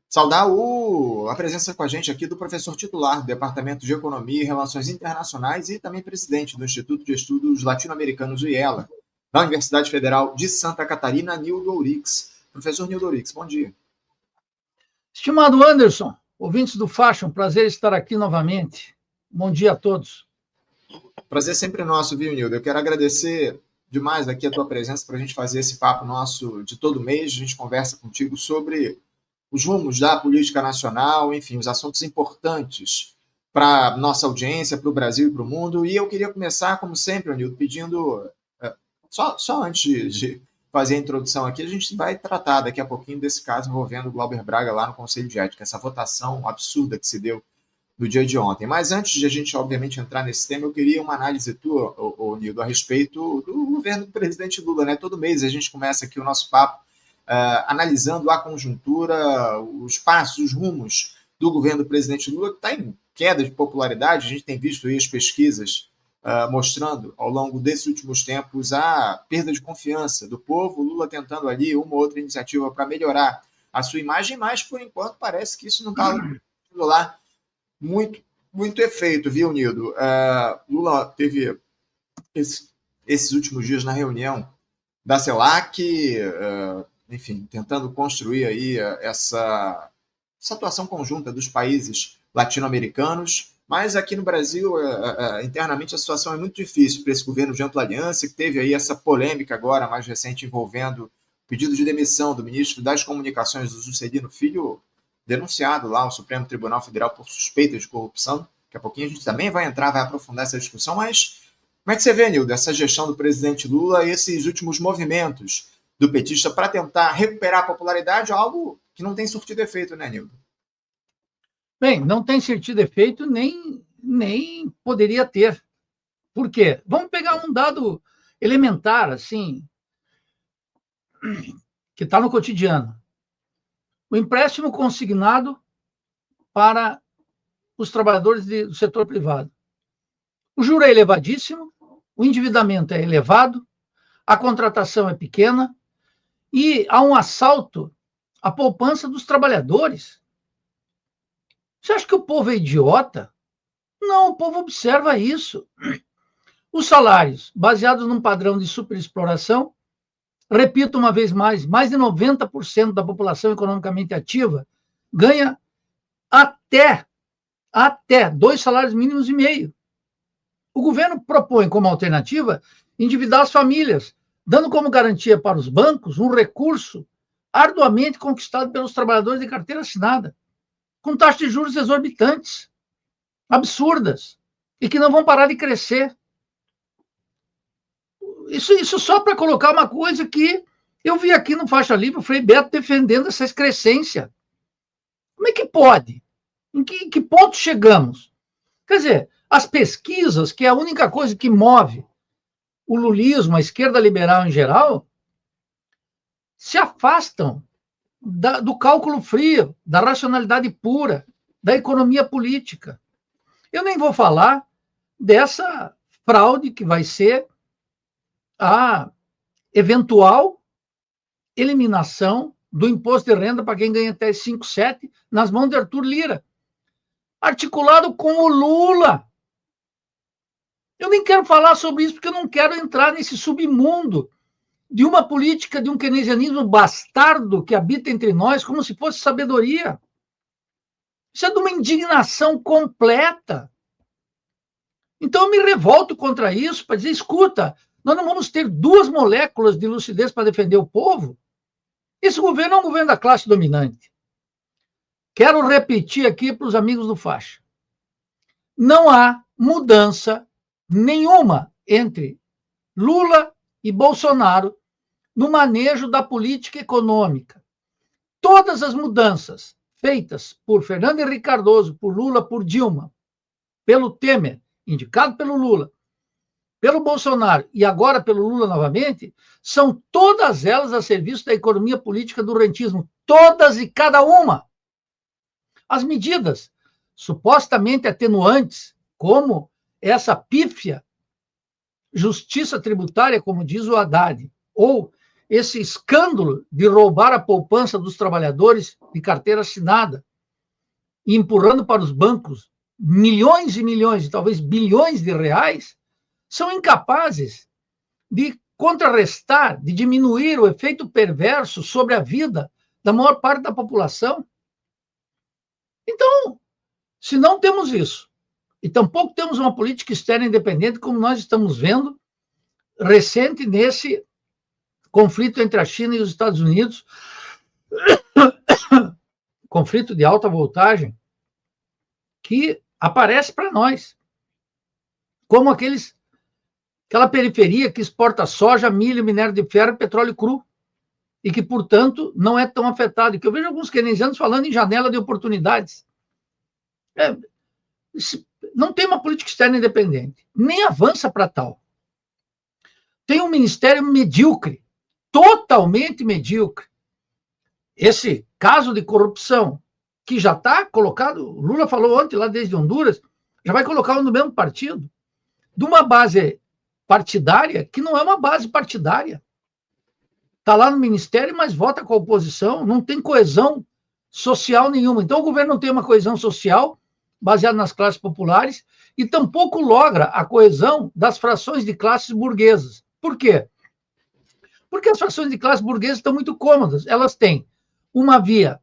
Saudar a presença com a gente aqui do professor titular do Departamento de Economia e Relações Internacionais e também presidente do Instituto de Estudos Latino-Americanos, o IELA, da Universidade Federal de Santa Catarina, Nildo Ourix. Professor Nildo Ourix, bom dia. Estimado Anderson, ouvintes do Faixa, um prazer estar aqui novamente. Bom dia a todos. Prazer sempre nosso, viu, Nildo? Eu quero agradecer demais aqui a tua presença para a gente fazer esse papo nosso de todo mês. A gente conversa contigo sobre os rumos da política nacional, enfim, os assuntos importantes para a nossa audiência, para o Brasil e para o mundo. E eu queria começar, como sempre, Nildo, pedindo, só antes de fazer a introdução aqui, a gente vai tratar daqui a pouquinho desse caso envolvendo o Glauber Braga lá no Conselho de Ética, essa votação absurda que se deu no dia de ontem. Mas antes de a gente, obviamente, entrar nesse tema, eu queria uma análise tua, Nildo, a respeito do governo do presidente Lula, né? Todo mês a gente começa aqui o nosso papo analisando a conjuntura, os passos, os rumos do governo do presidente Lula, que está em queda de popularidade. A gente tem visto aí as pesquisas mostrando, ao longo desses últimos tempos, a perda de confiança do povo. Lula tentando ali uma ou outra iniciativa para melhorar a sua imagem, mas, por enquanto, parece que isso não está lá muito efeito, viu, Nildo? Lula teve esses últimos dias na reunião da CELAC, enfim, tentando construir aí essa atuação conjunta dos países latino-americanos, mas aqui no Brasil, internamente, a situação é muito difícil para esse governo de ampla aliança, que teve aí essa polêmica agora, mais recente, envolvendo o pedido de demissão do ministro das Comunicações, do Juscelino Filho, denunciado lá ao Supremo Tribunal Federal por suspeita de corrupção. Daqui a pouquinho a gente também vai aprofundar essa discussão, mas como é que você vê, Nildo, essa gestão do presidente Lula e esses últimos movimentos do petista para tentar recuperar a popularidade, algo que não tem surtido efeito, né, Nildo? Bem, não tem surtido efeito, nem poderia ter. Por quê? Vamos pegar um dado elementar, assim, que está no cotidiano. O empréstimo consignado para os trabalhadores do setor privado. O juro é elevadíssimo, o endividamento é elevado, a contratação é pequena e há um assalto à poupança dos trabalhadores. Você acha que o povo é idiota? Não, o povo observa isso. Os salários, baseados num padrão de superexploração, repito uma vez mais de 90% da população economicamente ativa ganha até 2 salários mínimos e meio. O governo propõe como alternativa endividar as famílias, dando como garantia para os bancos um recurso arduamente conquistado pelos trabalhadores de carteira assinada, com taxas de juros exorbitantes, absurdas, e que não vão parar de crescer. Isso só para colocar uma coisa que eu vi aqui no Faixa Livre, o Frei Beto defendendo essa excrescência. Como é que pode? Em que ponto chegamos? Quer dizer, as pesquisas, que é a única coisa que move o lulismo, a esquerda liberal em geral, se afastam do cálculo frio, da racionalidade pura, da economia política. Eu nem vou falar dessa fraude que vai ser a eventual eliminação do imposto de renda para quem ganha até 5,7 nas mãos de Arthur Lira, articulado com o Lula. Eu nem quero falar sobre isso porque eu não quero entrar nesse submundo de uma política, de um keynesianismo bastardo que habita entre nós como se fosse sabedoria. Isso é de uma indignação completa. Então eu me revolto contra isso para dizer, escuta, nós não vamos ter 2 moléculas de lucidez para defender o povo? Esse governo é um governo da classe dominante. Quero repetir aqui para os amigos do Faixa. Não há mudança nenhuma entre Lula e Bolsonaro no manejo da política econômica. Todas as mudanças feitas por Fernando Henrique Cardoso, por Lula, por Dilma, pelo Temer, indicado pelo Lula, pelo Bolsonaro e agora pelo Lula novamente, são todas elas a serviço da economia política do rentismo. Todas e cada uma. As medidas supostamente atenuantes, como essa pífia justiça tributária, como diz o Haddad, ou esse escândalo de roubar a poupança dos trabalhadores de carteira assinada, e empurrando para os bancos milhões e milhões, talvez bilhões de reais, são incapazes de contrarrestar, de diminuir o efeito perverso sobre a vida da maior parte da população. Então, se não temos isso, e tampouco temos uma política externa independente, como nós estamos vendo recente nesse conflito entre a China e os Estados Unidos, conflito de alta voltagem, que aparece para nós como aquela periferia que exporta soja, milho, minério de ferro e petróleo cru, e que, portanto, não é tão afetado. E que eu vejo alguns keynesianos falando em janela de oportunidades. Não tem uma política externa independente, nem avança para tal. Tem um ministério medíocre, totalmente medíocre. Esse caso de corrupção, que já está colocado, o Lula falou ontem lá desde Honduras, já vai colocar no mesmo partido, de uma base partidária que não é uma base partidária. Está lá no ministério, mas vota com a oposição, não tem coesão social nenhuma. Então o governo não tem uma coesão social baseada nas classes populares e tampouco logra a coesão das frações de classes burguesas. Por quê? Porque as frações de classes burguesas estão muito cômodas. Elas têm uma via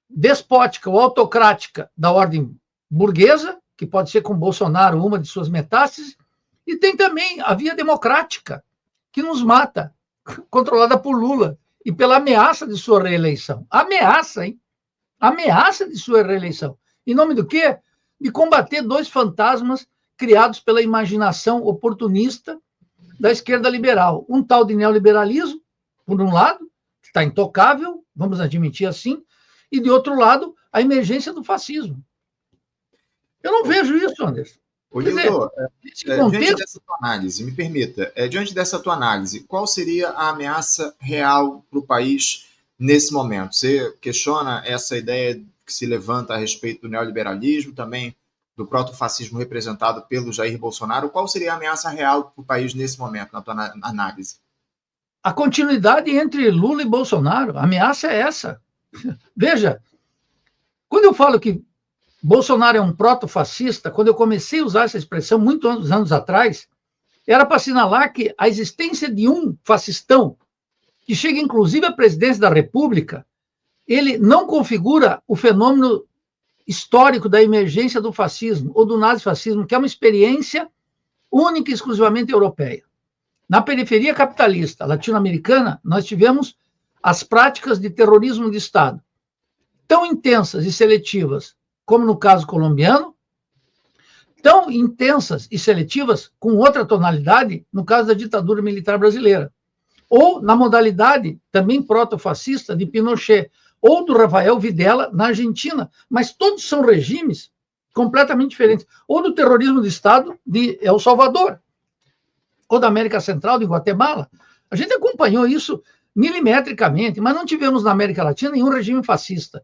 despótica ou autocrática da ordem burguesa, que pode ser com Bolsonaro uma de suas metástases, e tem também a via democrática, que nos mata, controlada por Lula, e pela ameaça de sua reeleição. Ameaça, hein? Ameaça de sua reeleição. Em nome do quê? De combater dois fantasmas criados pela imaginação oportunista da esquerda liberal. Um tal de neoliberalismo, por um lado, que está intocável, vamos admitir assim, e, de outro lado, a emergência do fascismo. Eu não vejo isso, Anderson. Nildo, diante dessa tua análise, me permita, diante dessa tua análise, qual seria a ameaça real para o país nesse momento? Você questiona essa ideia que se levanta a respeito do neoliberalismo, também do protofascismo representado pelo Jair Bolsonaro. Qual seria a ameaça real para o país nesse momento, na tua análise? A continuidade entre Lula e Bolsonaro. A ameaça é essa. Veja, quando eu falo que Bolsonaro é um protofascista, quando eu comecei a usar essa expressão muitos anos atrás, era para assinalar que a existência de um fascistão, que chega inclusive à presidência da República, ele não configura o fenômeno histórico da emergência do fascismo ou do nazifascismo, que é uma experiência única e exclusivamente europeia. Na periferia capitalista latino-americana, nós tivemos as práticas de terrorismo de Estado, tão intensas e seletivas como no caso colombiano, tão intensas e seletivas com outra tonalidade no caso da ditadura militar brasileira, ou na modalidade também protofascista de Pinochet, ou do Rafael Videla na Argentina, mas todos são regimes completamente diferentes, ou do terrorismo de Estado de El Salvador, ou da América Central, de Guatemala. A gente acompanhou isso milimetricamente, mas não tivemos na América Latina nenhum regime fascista.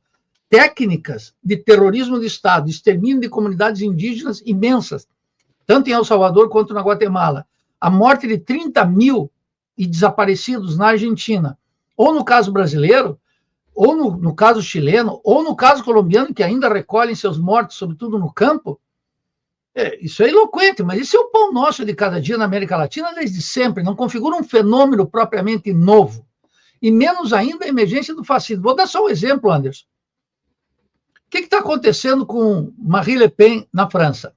Técnicas de terrorismo de Estado, extermínio de comunidades indígenas imensas, tanto em El Salvador quanto na Guatemala. A morte de 30 mil e desaparecidos na Argentina, ou no caso brasileiro, ou no caso chileno, ou no caso colombiano, que ainda recolhem seus mortos, sobretudo no campo. Isso é eloquente, mas isso é o pão nosso de cada dia na América Latina desde sempre, não configura um fenômeno propriamente novo, e menos ainda a emergência do fascismo. Vou dar só um exemplo, Anderson. O que está acontecendo com Marine Le Pen na França?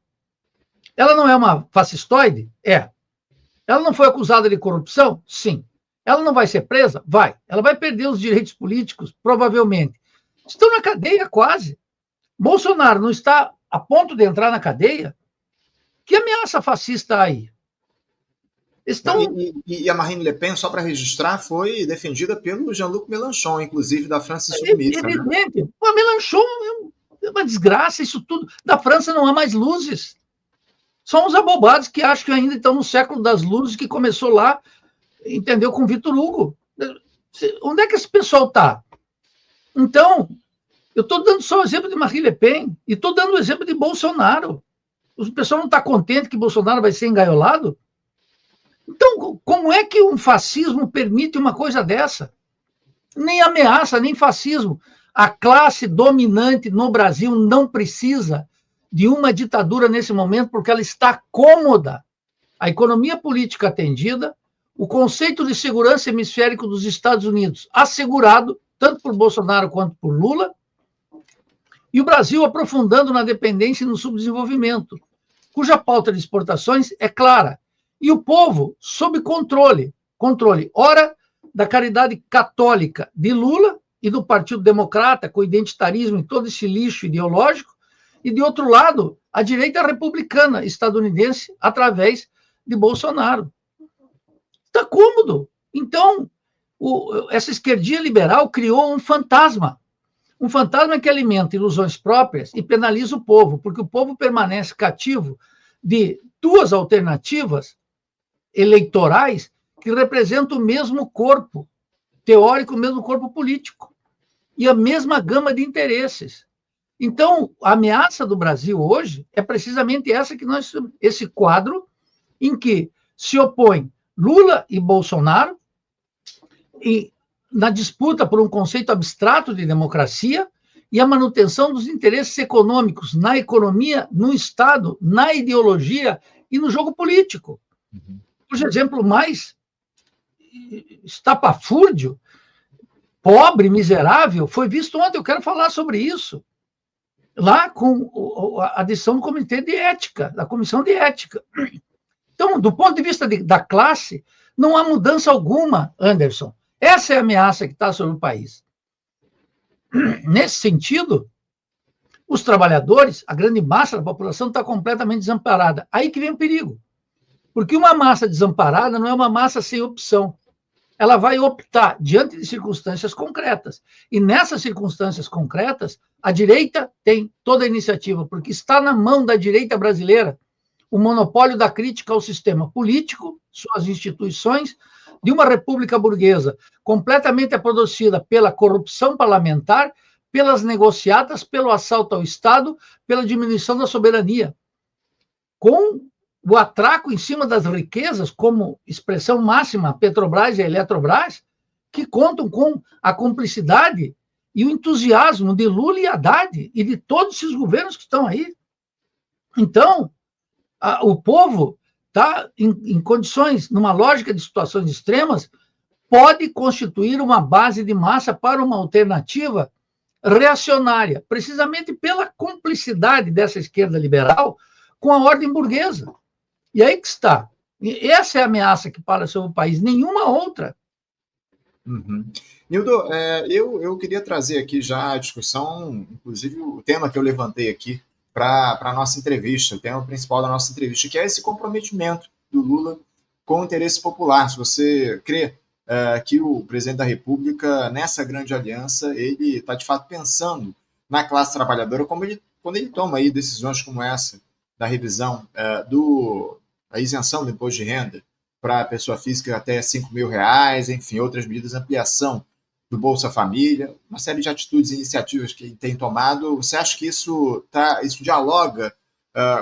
Ela não é uma fascistoide? É. Ela não foi acusada de corrupção? Sim. Ela não vai ser presa? Vai. Ela vai perder os direitos políticos? Provavelmente. Estão na cadeia quase. Bolsonaro não está a ponto de entrar na cadeia? Que ameaça fascista há aí? E a Marine Le Pen, só para registrar, foi defendida pelo Jean-Luc Mélenchon, inclusive da França Insubmissa. É evidente. Né? O Mélenchon é uma desgraça, isso tudo. Da França não há mais luzes. São os abobados que acham que ainda estão no século das luzes, que começou lá, entendeu, com Vitor Hugo. Onde é que esse pessoal está? Então, eu estou dando só o exemplo de Marine Le Pen e estou dando o exemplo de Bolsonaro. O pessoal não está contente que Bolsonaro vai ser engaiolado? Então, como é que um fascismo permite uma coisa dessa? Nem ameaça, nem fascismo. A classe dominante no Brasil não precisa de uma ditadura nesse momento, porque ela está cômoda. A economia política atendida, o conceito de segurança hemisférico dos Estados Unidos assegurado, tanto por Bolsonaro quanto por Lula, e o Brasil aprofundando na dependência e no subdesenvolvimento, cuja pauta de exportações é clara. E o povo sob controle, ora da caridade católica de Lula e do Partido Democrata, com identitarismo e todo esse lixo ideológico, e, de outro lado, a direita republicana estadunidense, através de Bolsonaro. Está cômodo. Então, essa esquerdinha liberal criou um fantasma que alimenta ilusões próprias e penaliza o povo, porque o povo permanece cativo de duas alternativas eleitorais que representam o mesmo corpo teórico, o mesmo corpo político e a mesma gama de interesses. Então, a ameaça do Brasil hoje é precisamente essa esse quadro em que se opõem Lula e Bolsonaro e na disputa por um conceito abstrato de democracia e a manutenção dos interesses econômicos na economia, no Estado, na ideologia e no jogo político. Por exemplo, mais estapafúrdio, pobre, miserável, foi visto ontem. Eu quero falar sobre isso. Lá com a decisão do Comitê de Ética, da Comissão de Ética. Então, do ponto de vista da classe, não há mudança alguma, Anderson. Essa é a ameaça que está sobre o país. Nesse sentido, os trabalhadores, a grande massa da população, está completamente desamparada. Aí que vem o perigo. Porque uma massa desamparada não é uma massa sem opção. Ela vai optar diante de circunstâncias concretas. E nessas circunstâncias concretas, a direita tem toda a iniciativa, porque está na mão da direita brasileira o monopólio da crítica ao sistema político, suas instituições, de uma república burguesa completamente apodrecida pela corrupção parlamentar, pelas negociatas, pelo assalto ao Estado, pela diminuição da soberania. Com o atraco em cima das riquezas, como expressão máxima, a Petrobras e a Eletrobras, que contam com a cumplicidade e o entusiasmo de Lula e Haddad e de todos esses governos que estão aí. Então, o povo está em condições, numa lógica de situações extremas, pode constituir uma base de massa para uma alternativa reacionária, precisamente pela cumplicidade dessa esquerda liberal com a ordem burguesa. E aí que está. Essa é a ameaça que para sobre o país, nenhuma outra. Nildo, eu queria trazer aqui já a discussão, inclusive o tema que eu levantei aqui para a nossa entrevista, o tema principal da nossa entrevista, que é esse comprometimento do Lula com o interesse popular. Se você crê que o presidente da República, nessa grande aliança, ele está de fato pensando na classe trabalhadora, quando ele toma aí decisões como essa, da revisão da isenção do imposto de renda para a pessoa física até R$5.000, enfim, outras medidas de ampliação do Bolsa Família, uma série de atitudes e iniciativas que ele tem tomado. Você acha que isso dialoga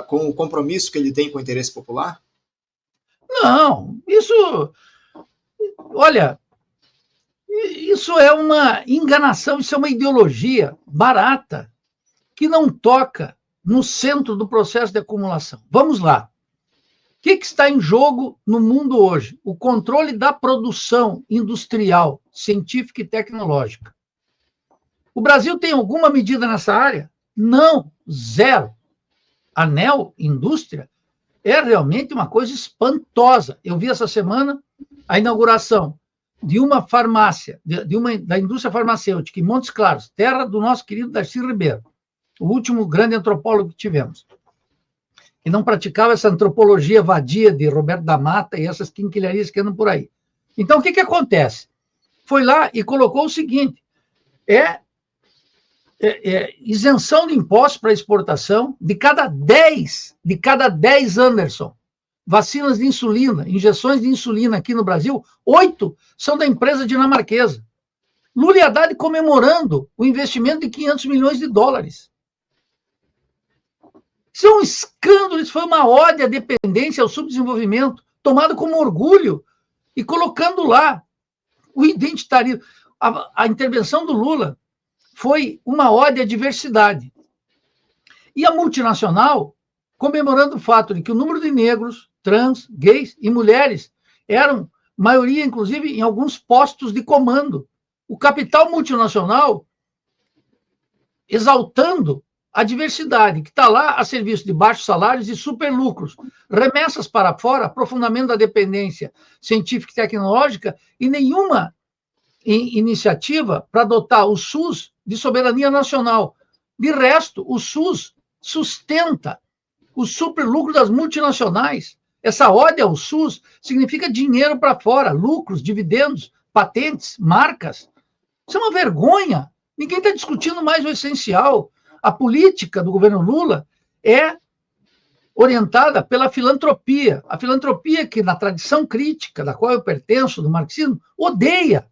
com o compromisso que ele tem com o interesse popular? Não, olha, isso é uma enganação, isso é uma ideologia barata, que não toca no centro do processo de acumulação. Vamos lá. O que está em jogo no mundo hoje? O controle da produção industrial, científica e tecnológica. O Brasil tem alguma medida nessa área? Não, zero. A neoindústria é realmente uma coisa espantosa. Eu vi essa semana a inauguração de uma farmácia, da indústria farmacêutica em Montes Claros, terra do nosso querido Darcy Ribeiro, o último grande antropólogo que tivemos, que não praticava essa antropologia vadia de Roberto da Mata e essas quinquilharias que andam por aí. Então, o que acontece? Foi lá e colocou o seguinte, isenção de impostos para exportação de cada 10 Anderson, vacinas de insulina, injeções de insulina aqui no Brasil, 8 são da empresa dinamarquesa. Lula e Haddad comemorando o investimento de $500 milhões. Isso é um escândalo, isso foi uma ode à dependência, ao subdesenvolvimento. tomado como orgulho e colocando lá o identitarismo. A intervenção do Lula foi uma ode à diversidade. E a multinacional, comemorando o fato de que o número de negros, trans, gays e mulheres eram maioria, inclusive, em alguns postos de comando. O capital multinacional exaltando a diversidade, que está lá a serviço de baixos salários e superlucros, remessas para fora, aprofundamento da dependência científica e tecnológica e nenhuma iniciativa para adotar o SUS de soberania nacional. De resto, o SUS sustenta o superlucro das multinacionais. Essa ode ao SUS significa dinheiro para fora, lucros, dividendos, patentes, marcas. Isso é uma vergonha. Ninguém está discutindo mais o essencial. A política do governo Lula é orientada pela filantropia. A filantropia que, na tradição crítica, da qual eu pertenço, do marxismo, odeia.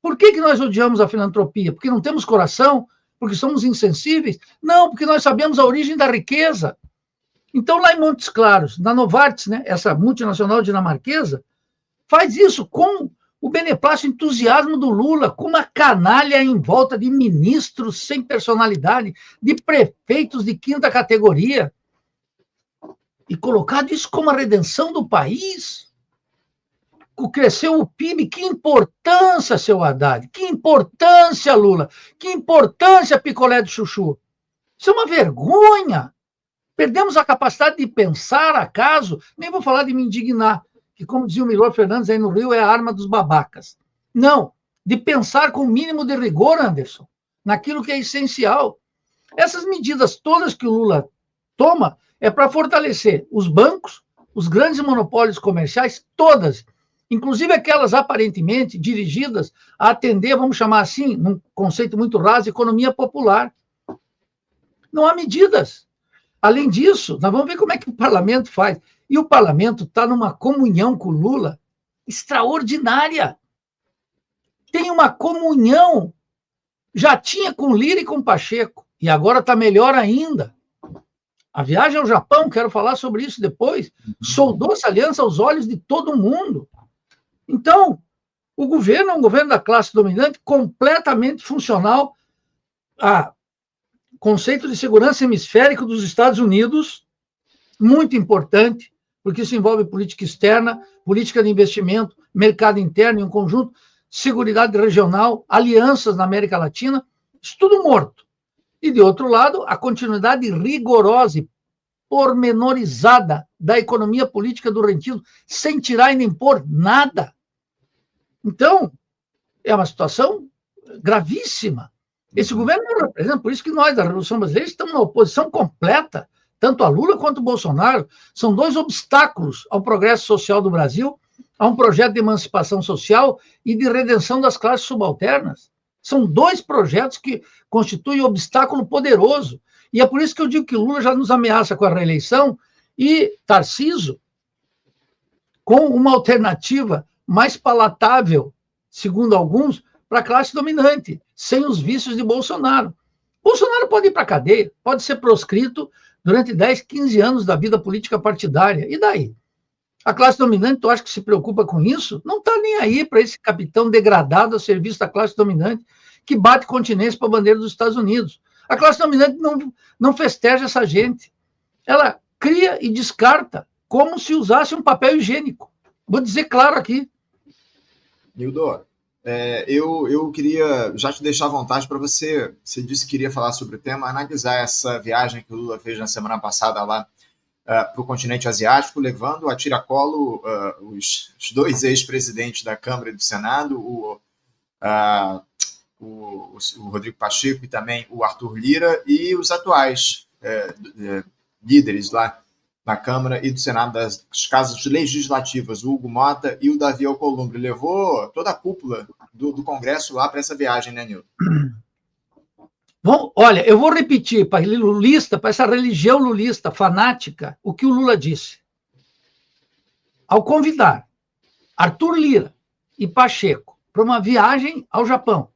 Por que nós odiamos a filantropia? Porque não temos coração? Porque somos insensíveis? Não, porque nós sabemos a origem da riqueza. Então, lá em Montes Claros, na Novartis, né, essa multinacional dinamarquesa, faz isso com o beneplácito e entusiasmo do Lula, com uma canalha em volta de ministros sem personalidade, de prefeitos de quinta categoria, e colocado isso como a redenção do país. Cresceu o PIB, que importância, seu Haddad, que importância, Lula, que importância, picolé de chuchu. Isso é uma vergonha. Perdemos a capacidade de pensar, acaso, nem vou falar de me indignar, que, como dizia o Milor Fernandes aí no Rio, é a arma dos babacas. Não, de pensar com o mínimo de rigor, Anderson, naquilo que é essencial. Essas medidas todas que o Lula toma é para fortalecer os bancos, os grandes monopólios comerciais, todas, inclusive aquelas aparentemente dirigidas a atender, vamos chamar assim, num conceito muito raso, economia popular. Não há medidas. Além disso, nós vamos ver como é que o parlamento faz. E o parlamento está numa comunhão com o Lula extraordinária. Tem uma comunhão. Já tinha com Lira e com Pacheco. E agora está melhor ainda. A viagem ao Japão, quero falar sobre isso depois, soldou essa aliança aos olhos de todo mundo. Então, o governo é um governo da classe dominante completamente funcional a conceito de segurança hemisférico dos Estados Unidos, muito importante, porque isso envolve política externa, política de investimento, mercado interno em um conjunto, seguridade regional, alianças na América Latina, isso tudo morto. E, de outro lado, a continuidade rigorosa e pormenorizada da economia política do rentismo, sem tirar e nem pôr nada. Então, é uma situação gravíssima. Esse governo não representa, por isso que nós, da Revolução Brasileira, estamos na oposição completa, tanto a Lula quanto a Bolsonaro. São dois obstáculos ao progresso social do Brasil, a um projeto de emancipação social e de redenção das classes subalternas. São dois projetos que constituem um obstáculo poderoso. E é por isso que eu digo que Lula já nos ameaça com a reeleição e Tarcísio com uma alternativa mais palatável, segundo alguns, para a classe dominante, sem os vícios de Bolsonaro. Bolsonaro pode ir para a cadeia, pode ser proscrito durante 10, 15 anos da vida política partidária. E daí? A classe dominante, tu acha que se preocupa com isso? Não está nem aí para esse capitão degradado a serviço da classe dominante que bate continência para a bandeira dos Estados Unidos. A classe dominante não festeja essa gente. Ela cria e descarta como se usasse um papel higiênico. Vou dizer claro aqui. Nildo, eu queria já te deixar à vontade para você disse que queria falar sobre o tema, analisar essa viagem que o Lula fez na semana passada lá para o continente asiático, levando a tiracolo os dois ex-presidentes da Câmara e do Senado, o Rodrigo Pacheco e também o Arthur Lira, e os atuais líderes lá na Câmara e do Senado das casas legislativas, o Hugo Mota e o Davi Alcolumbre. Levou toda a cúpula do Congresso lá para essa viagem, né, Nildo? Bom, olha, eu vou repetir para lulista, para essa religião lulista fanática, o que o Lula disse. Ao convidar Arthur Lira e Pacheco para uma viagem ao Japão,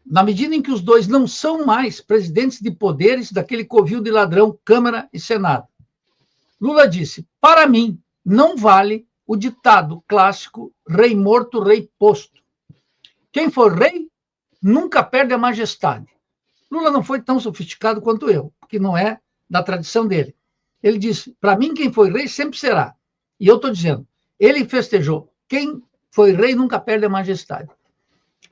na medida em que os dois não são mais presidentes de poderes daquele covil de ladrão Câmara e Senado, Lula disse, para mim, não vale o ditado clássico, rei morto, rei posto. Quem for rei nunca perde a majestade. Lula não foi tão sofisticado quanto eu, porque não é da tradição dele. Ele disse, para mim, quem foi rei sempre será. E eu estou dizendo, ele festejou, quem foi rei nunca perde a majestade.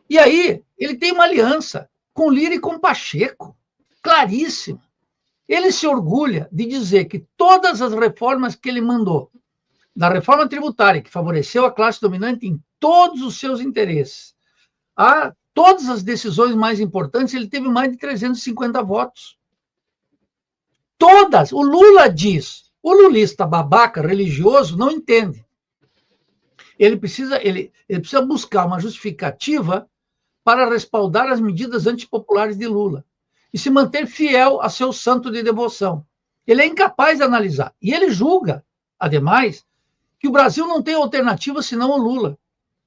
E aí, ele tem uma aliança com Lira e com Pacheco, claríssima. Ele se orgulha de dizer que todas as reformas que ele mandou, da reforma tributária, que favoreceu a classe dominante em todos os seus interesses, a todas as decisões mais importantes, ele teve mais de 350 votos. Todas. O Lula diz. O lulista babaca, religioso, não entende. Ele precisa buscar uma justificativa para respaldar as medidas antipopulares de Lula e se manter fiel a seu santo de devoção. Ele é incapaz de analisar. E ele julga, ademais, que o Brasil não tem alternativa senão o Lula.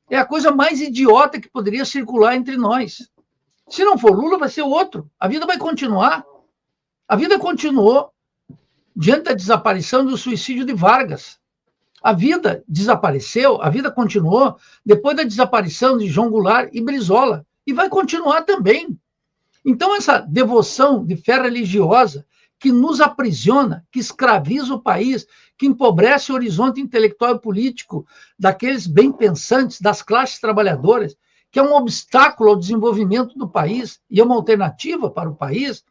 É a coisa mais idiota que poderia circular entre nós. Se não for Lula, vai ser outro. A vida vai continuar. A vida continuou diante da desaparição e do suicídio de Vargas. A vida desapareceu, a vida continuou depois da desaparição de João Goulart e Brizola. E vai continuar também. Então, essa devoção de fé religiosa que nos aprisiona, que escraviza o país, que empobrece o horizonte intelectual e político daqueles bem-pensantes, das classes trabalhadoras, que é um obstáculo ao desenvolvimento do país e é uma alternativa para o país,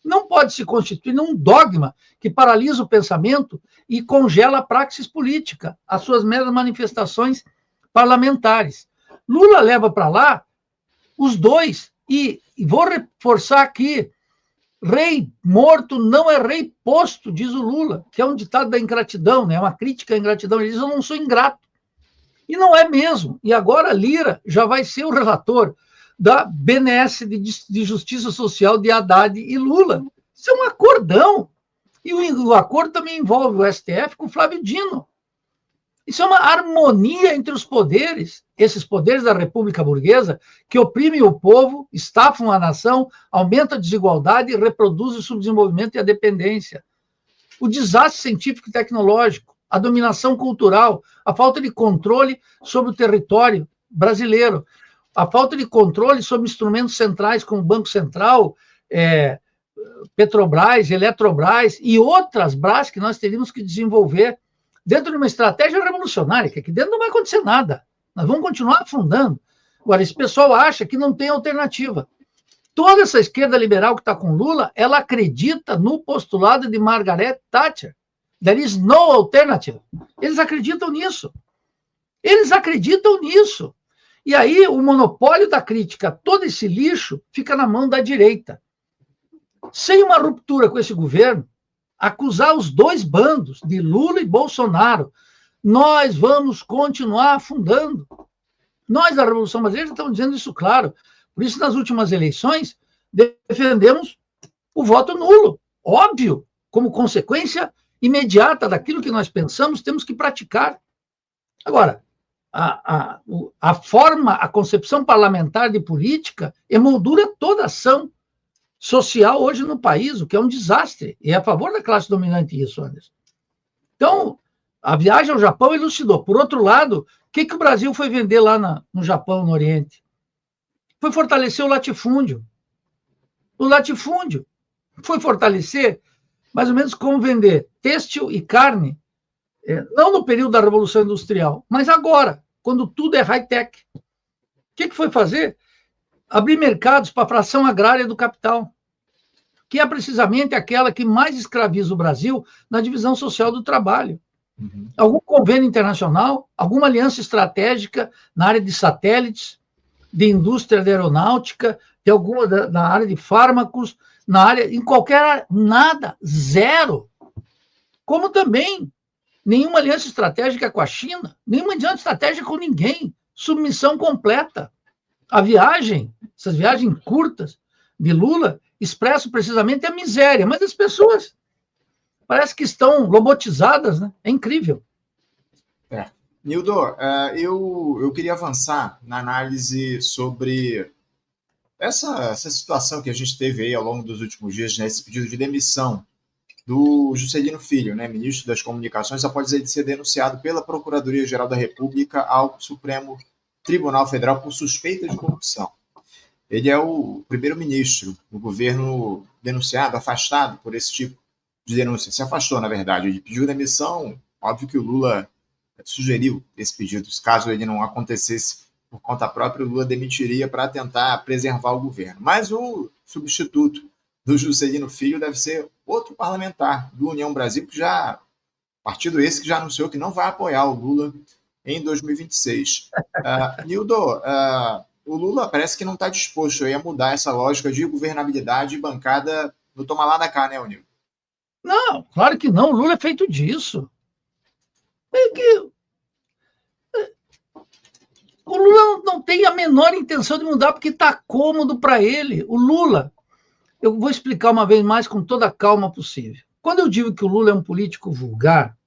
não pode se constituir num dogma que paralisa o pensamento e congela a praxis política, as suas meras manifestações parlamentares. Lula leva para lá os dois, e vou reforçar aqui, rei morto não é rei posto, diz o Lula, que é um ditado da ingratidão, né? Uma crítica à ingratidão. Ele diz, eu não sou ingrato. E não é mesmo. E agora Lira já vai ser o relator da BNS de Justiça Social de Haddad e Lula. Isso é um acordão. E o acordo também envolve o STF com Flávio Dino. Isso é uma harmonia entre os poderes, esses poderes da República Burguesa, que oprimem o povo, estafam a nação, aumentam a desigualdade e reproduzem o subdesenvolvimento e a dependência. O desastre científico e tecnológico, a dominação cultural, a falta de controle sobre o território brasileiro, a falta de controle sobre instrumentos centrais como o Banco Central, Petrobras, Eletrobras e outras Brás que nós teríamos que desenvolver dentro de uma estratégia revolucionária, que aqui dentro não vai acontecer nada. Nós vamos continuar afundando. Agora, esse pessoal acha que não tem alternativa. Toda essa esquerda liberal que está com Lula, ela acredita no postulado de Margaret Thatcher. There is no alternative. Eles acreditam nisso. Eles acreditam nisso. E aí o monopólio da crítica, todo esse lixo, fica na mão da direita. Sem uma ruptura com esse governo, acusar os dois bandos, de Lula e Bolsonaro, nós vamos continuar afundando. Nós, da Revolução Brasileira, estamos dizendo isso claro. Por isso, nas últimas eleições, defendemos o voto nulo. Óbvio, como consequência imediata daquilo que nós pensamos, temos que praticar. Agora, a forma, a concepção parlamentar de política emoldura toda ação social hoje no país, o que é um desastre. E é a favor da classe dominante isso, Anderson. Então, a viagem ao Japão elucidou. Por outro lado, o que o Brasil foi vender lá no Japão, no Oriente? Foi fortalecer o latifúndio. O latifúndio foi fortalecer mais ou menos como vender têxtil e carne, não no período da Revolução Industrial, mas agora, quando tudo é high-tech. O que foi fazer? Abrir mercados para a fração agrária do capital, que é precisamente aquela que mais escraviza o Brasil na divisão social do trabalho. Uhum. Algum convênio internacional, alguma aliança estratégica na área de satélites, de indústria da aeronáutica, de alguma na área de fármacos, na área, em qualquer área, nada, zero. Como também nenhuma aliança estratégica com a China, nenhuma aliança estratégica com ninguém, submissão completa. A viagem, essas viagens curtas de Lula, expressam precisamente a miséria, mas as pessoas parece que estão lobotizadas, né? É incrível. Nildo, eu queria avançar na análise sobre essa situação que a gente teve aí ao longo dos últimos dias, né, esse pedido de demissão do Juscelino Filho, né, ministro das Comunicações, após ele ser denunciado pela Procuradoria-Geral da República ao Supremo Tribunal Federal por suspeita de corrupção. Ele é o primeiro-ministro do governo denunciado, afastado por esse tipo de denúncia. Se afastou, na verdade. Ele pediu demissão. Óbvio que o Lula sugeriu esse pedido. Caso ele não acontecesse por conta própria, o Lula demitiria para tentar preservar o governo. Mas o substituto do Juscelino Filho deve ser outro parlamentar do União Brasil, que já, partido esse que já anunciou que não vai apoiar o Lula em 2026. Nildo, o Lula parece que não está disposto a mudar essa lógica de governabilidade bancada no toma lá da cá, né, Nildo? Não, claro que não. O Lula é feito disso. O Lula não tem a menor intenção de mudar porque está cômodo para ele. O Lula, eu vou explicar uma vez mais com toda a calma possível. Quando eu digo que o Lula é um político vulgar,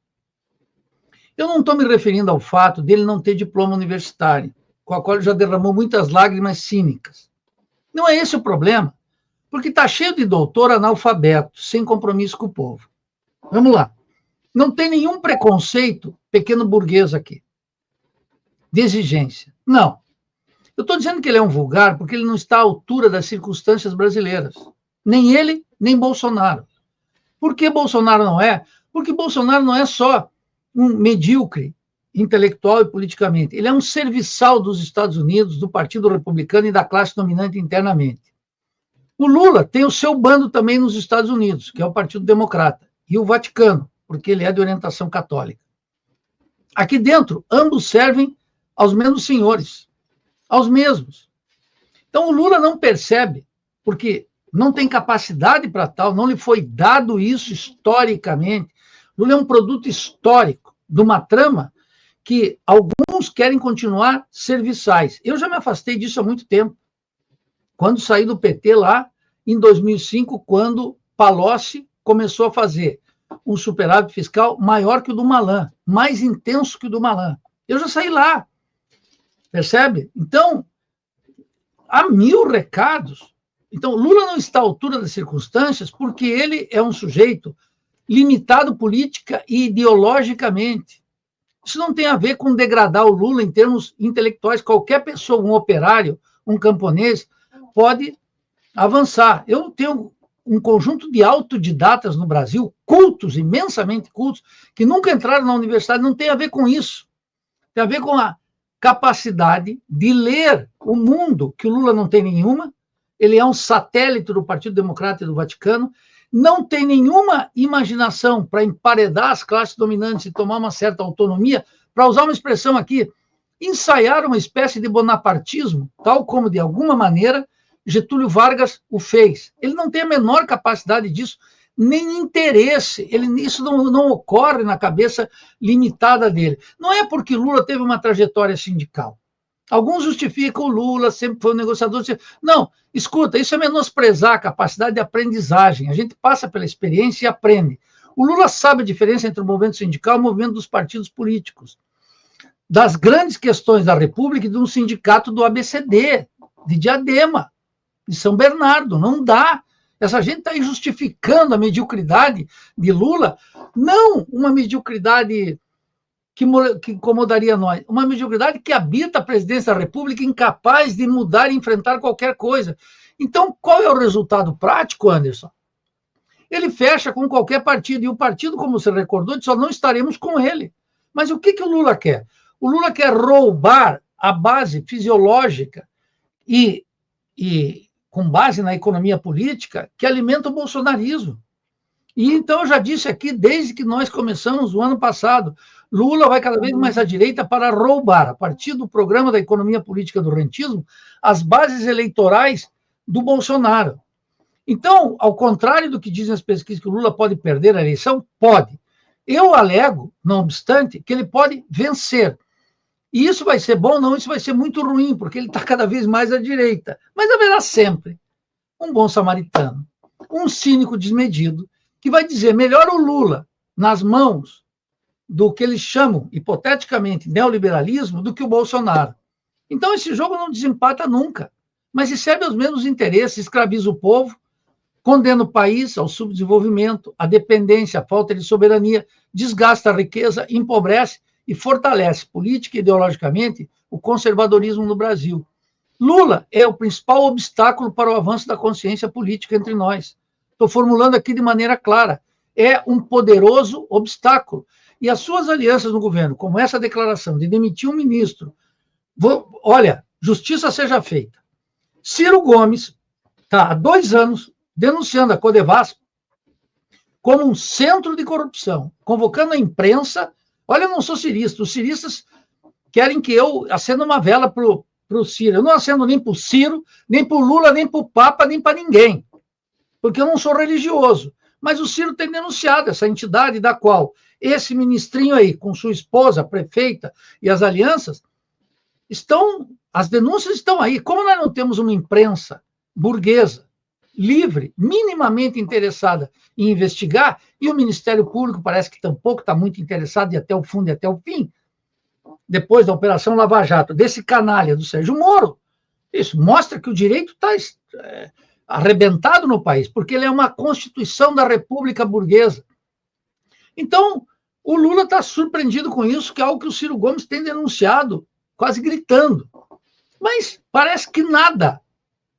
eu não estou me referindo ao fato dele não ter diploma universitário, com a qual ele já derramou muitas lágrimas cínicas. Não é esse o problema, porque está cheio de doutor analfabeto, sem compromisso com o povo. Vamos lá. Não tem nenhum preconceito pequeno burguês aqui, de exigência. Não. Eu estou dizendo que ele é um vulgar porque ele não está à altura das circunstâncias brasileiras. Nem ele, nem Bolsonaro. Por que Bolsonaro não é? Porque Bolsonaro não é só um medíocre intelectual e politicamente. Ele é um serviçal dos Estados Unidos, do Partido Republicano e da classe dominante internamente. O Lula tem o seu bando também nos Estados Unidos, que é o Partido Democrata, e o Vaticano, porque ele é de orientação católica. Aqui dentro, ambos servem aos mesmos senhores, aos mesmos. Então, o Lula não percebe, porque não tem capacidade para tal, não lhe foi dado isso historicamente. Lula é um produto histórico de uma trama que alguns querem continuar serviçais. Eu já me afastei disso há muito tempo. Quando saí do PT lá, em 2005, quando Palocci começou a fazer um superávit fiscal maior que o do Malan, mais intenso que o do Malan. Eu já saí lá, percebe? Então, há 1000 recados. Então, Lula não está à altura das circunstâncias porque ele é um sujeito limitado política e ideologicamente. Isso não tem a ver com degradar o Lula em termos intelectuais. Qualquer pessoa, um operário, um camponês, pode avançar. Eu tenho um conjunto de autodidatas no Brasil, cultos, imensamente cultos, que nunca entraram na universidade, não tem a ver com isso. Tem a ver com a capacidade de ler o mundo, que o Lula não tem nenhuma. Ele é um satélite do Partido Democrata e do Vaticano, não tem nenhuma imaginação para emparedar as classes dominantes e tomar uma certa autonomia, para usar uma expressão aqui, ensaiar uma espécie de bonapartismo, tal como, de alguma maneira, Getúlio Vargas o fez. Ele não tem a menor capacidade disso, nem interesse. Isso não ocorre na cabeça limitada dele. Não é porque Lula teve uma trajetória sindical. Alguns justificam o Lula, sempre foi um negociador. Não, escuta, isso é menosprezar a capacidade de aprendizagem. A gente passa pela experiência e aprende. O Lula sabe a diferença entre o movimento sindical e o movimento dos partidos políticos. Das grandes questões da República e de um sindicato do ABCD, de Diadema, de São Bernardo. Não dá. Essa gente está aí justificando a mediocridade de Lula, não uma mediocridade que incomodaria nós, uma mediocridade que habita a presidência da República, incapaz de mudar e enfrentar qualquer coisa. Então, qual é o resultado prático, Anderson? Ele fecha com qualquer partido, e o partido, como você recordou, só não estaremos com ele. Mas o que o Lula quer? O Lula quer roubar a base fisiológica e com base na economia política que alimenta o bolsonarismo. E então eu já disse aqui, desde que nós começamos o ano passado, Lula vai cada vez mais à direita para roubar, a partir do programa da economia política do rentismo, as bases eleitorais do Bolsonaro. Então, ao contrário do que dizem as pesquisas que o Lula pode perder a eleição, pode. Eu alego, não obstante, que ele pode vencer. E isso vai ser bom? Não, isso vai ser muito ruim, porque ele está cada vez mais à direita. Mas haverá sempre um bom samaritano, um cínico desmedido, que vai dizer, melhor o Lula nas mãos do que eles chamam, hipoteticamente, neoliberalismo, do que o Bolsonaro. Então, esse jogo não desempata nunca, mas se serve aos mesmos interesses, escraviza o povo, condena o país ao subdesenvolvimento, à dependência, à falta de soberania, desgasta a riqueza, empobrece e fortalece política e ideologicamente o conservadorismo no Brasil. Lula é o principal obstáculo para o avanço da consciência política entre nós. Estou formulando aqui de maneira clara. É um poderoso obstáculo. E as suas alianças no governo, como essa declaração de demitir um ministro, olha, justiça seja feita. Ciro Gomes está há 2 anos denunciando a Codevasf como um centro de corrupção, convocando a imprensa. Olha, eu não sou cirista, os ciristas querem que eu acenda uma vela para o Ciro. Eu não acendo nem para o Ciro, nem para o Lula, nem para o Papa, nem para ninguém, porque eu não sou religioso. Mas o Ciro tem denunciado essa entidade da qual esse ministrinho aí, com sua esposa, a prefeita e as alianças, as denúncias estão aí. Como nós não temos uma imprensa burguesa, livre, minimamente interessada em investigar, e o Ministério Público parece que tampouco está muito interessado em ir até o fundo e até o fim, depois da Operação Lava Jato, desse canalha do Sérgio Moro, isso mostra que o direito está arrebentado no país, porque ele é uma constituição da República Burguesa. Então, o Lula está surpreendido com isso, que é algo que o Ciro Gomes tem denunciado, quase gritando. Mas parece que nada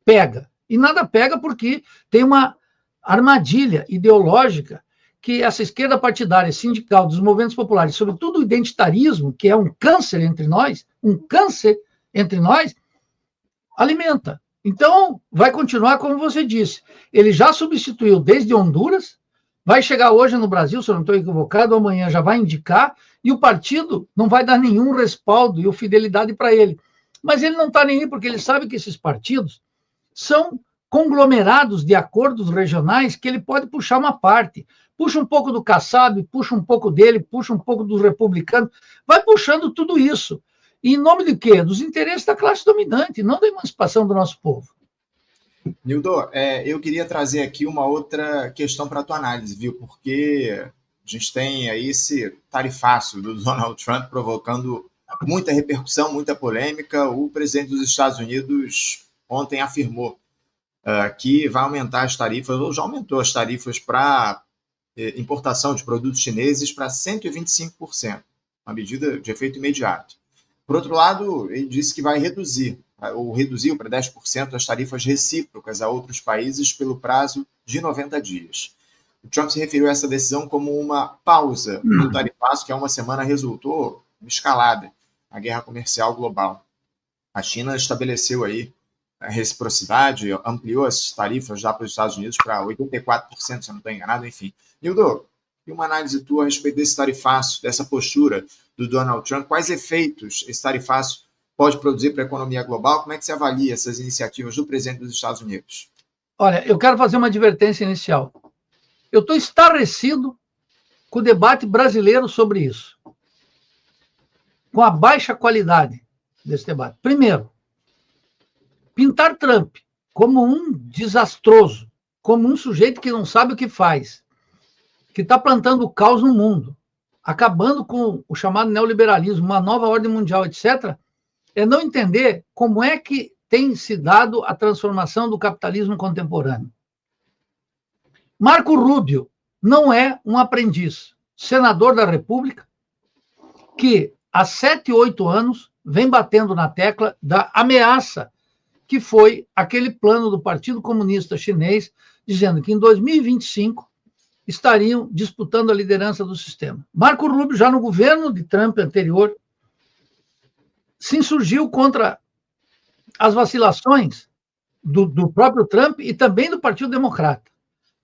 pega. E nada pega porque tem uma armadilha ideológica que essa esquerda partidária, sindical, dos movimentos populares, sobretudo o identitarismo, que é um câncer entre nós, alimenta. Então, vai continuar como você disse. Ele já substituiu desde Honduras, vai chegar hoje no Brasil, se eu não estou equivocado, amanhã já vai indicar, e o partido não vai dar nenhum respaldo e fidelidade para ele. Mas ele não está nem aí, porque ele sabe que esses partidos são conglomerados de acordos regionais que ele pode puxar uma parte. Puxa um pouco do Kassab, puxa um pouco dele, puxa um pouco dos republicanos, vai puxando tudo isso. E em nome de quê? Dos interesses da classe dominante, não da emancipação do nosso povo. Nildo, eu queria trazer aqui uma outra questão para a tua análise, viu? Porque a gente tem aí esse tarifaço do Donald Trump provocando muita repercussão, muita polêmica. O presidente dos Estados Unidos ontem afirmou que vai aumentar as tarifas, ou já aumentou as tarifas para importação de produtos chineses para 125%, uma medida de efeito imediato. Por outro lado, ele disse que vai reduziu para 10% as tarifas recíprocas a outros países pelo prazo de 90 dias. O Trump se referiu a essa decisão como uma pausa no tarifaço, que há uma semana resultou uma escalada na guerra comercial global. A China estabeleceu aí a reciprocidade, ampliou as tarifas já para os Estados Unidos para 84%, se eu não estou enganado, enfim. Nildo, e uma análise tua a respeito desse tarifaço, dessa postura do Donald Trump, quais efeitos esse tarifaço pode produzir para a economia global? Como é que você avalia essas iniciativas do presidente dos Estados Unidos? Olha, eu quero fazer uma advertência inicial. Eu estou estarrecido com o debate brasileiro sobre isso, com a baixa qualidade desse debate. Primeiro, pintar Trump como um desastroso, como um sujeito que não sabe o que faz, que está plantando o caos no mundo, acabando com o chamado neoliberalismo, uma nova ordem mundial, etc., é não entender como é que tem se dado a transformação do capitalismo contemporâneo. Marco Rubio não é um aprendiz, senador da República, que há 7, 8 anos vem batendo na tecla da ameaça que foi aquele plano do Partido Comunista Chinês, dizendo que em 2025 estariam disputando a liderança do sistema. Marco Rubio, já no governo de Trump anterior, se insurgiu contra as vacilações do próprio Trump e também do Partido Democrata.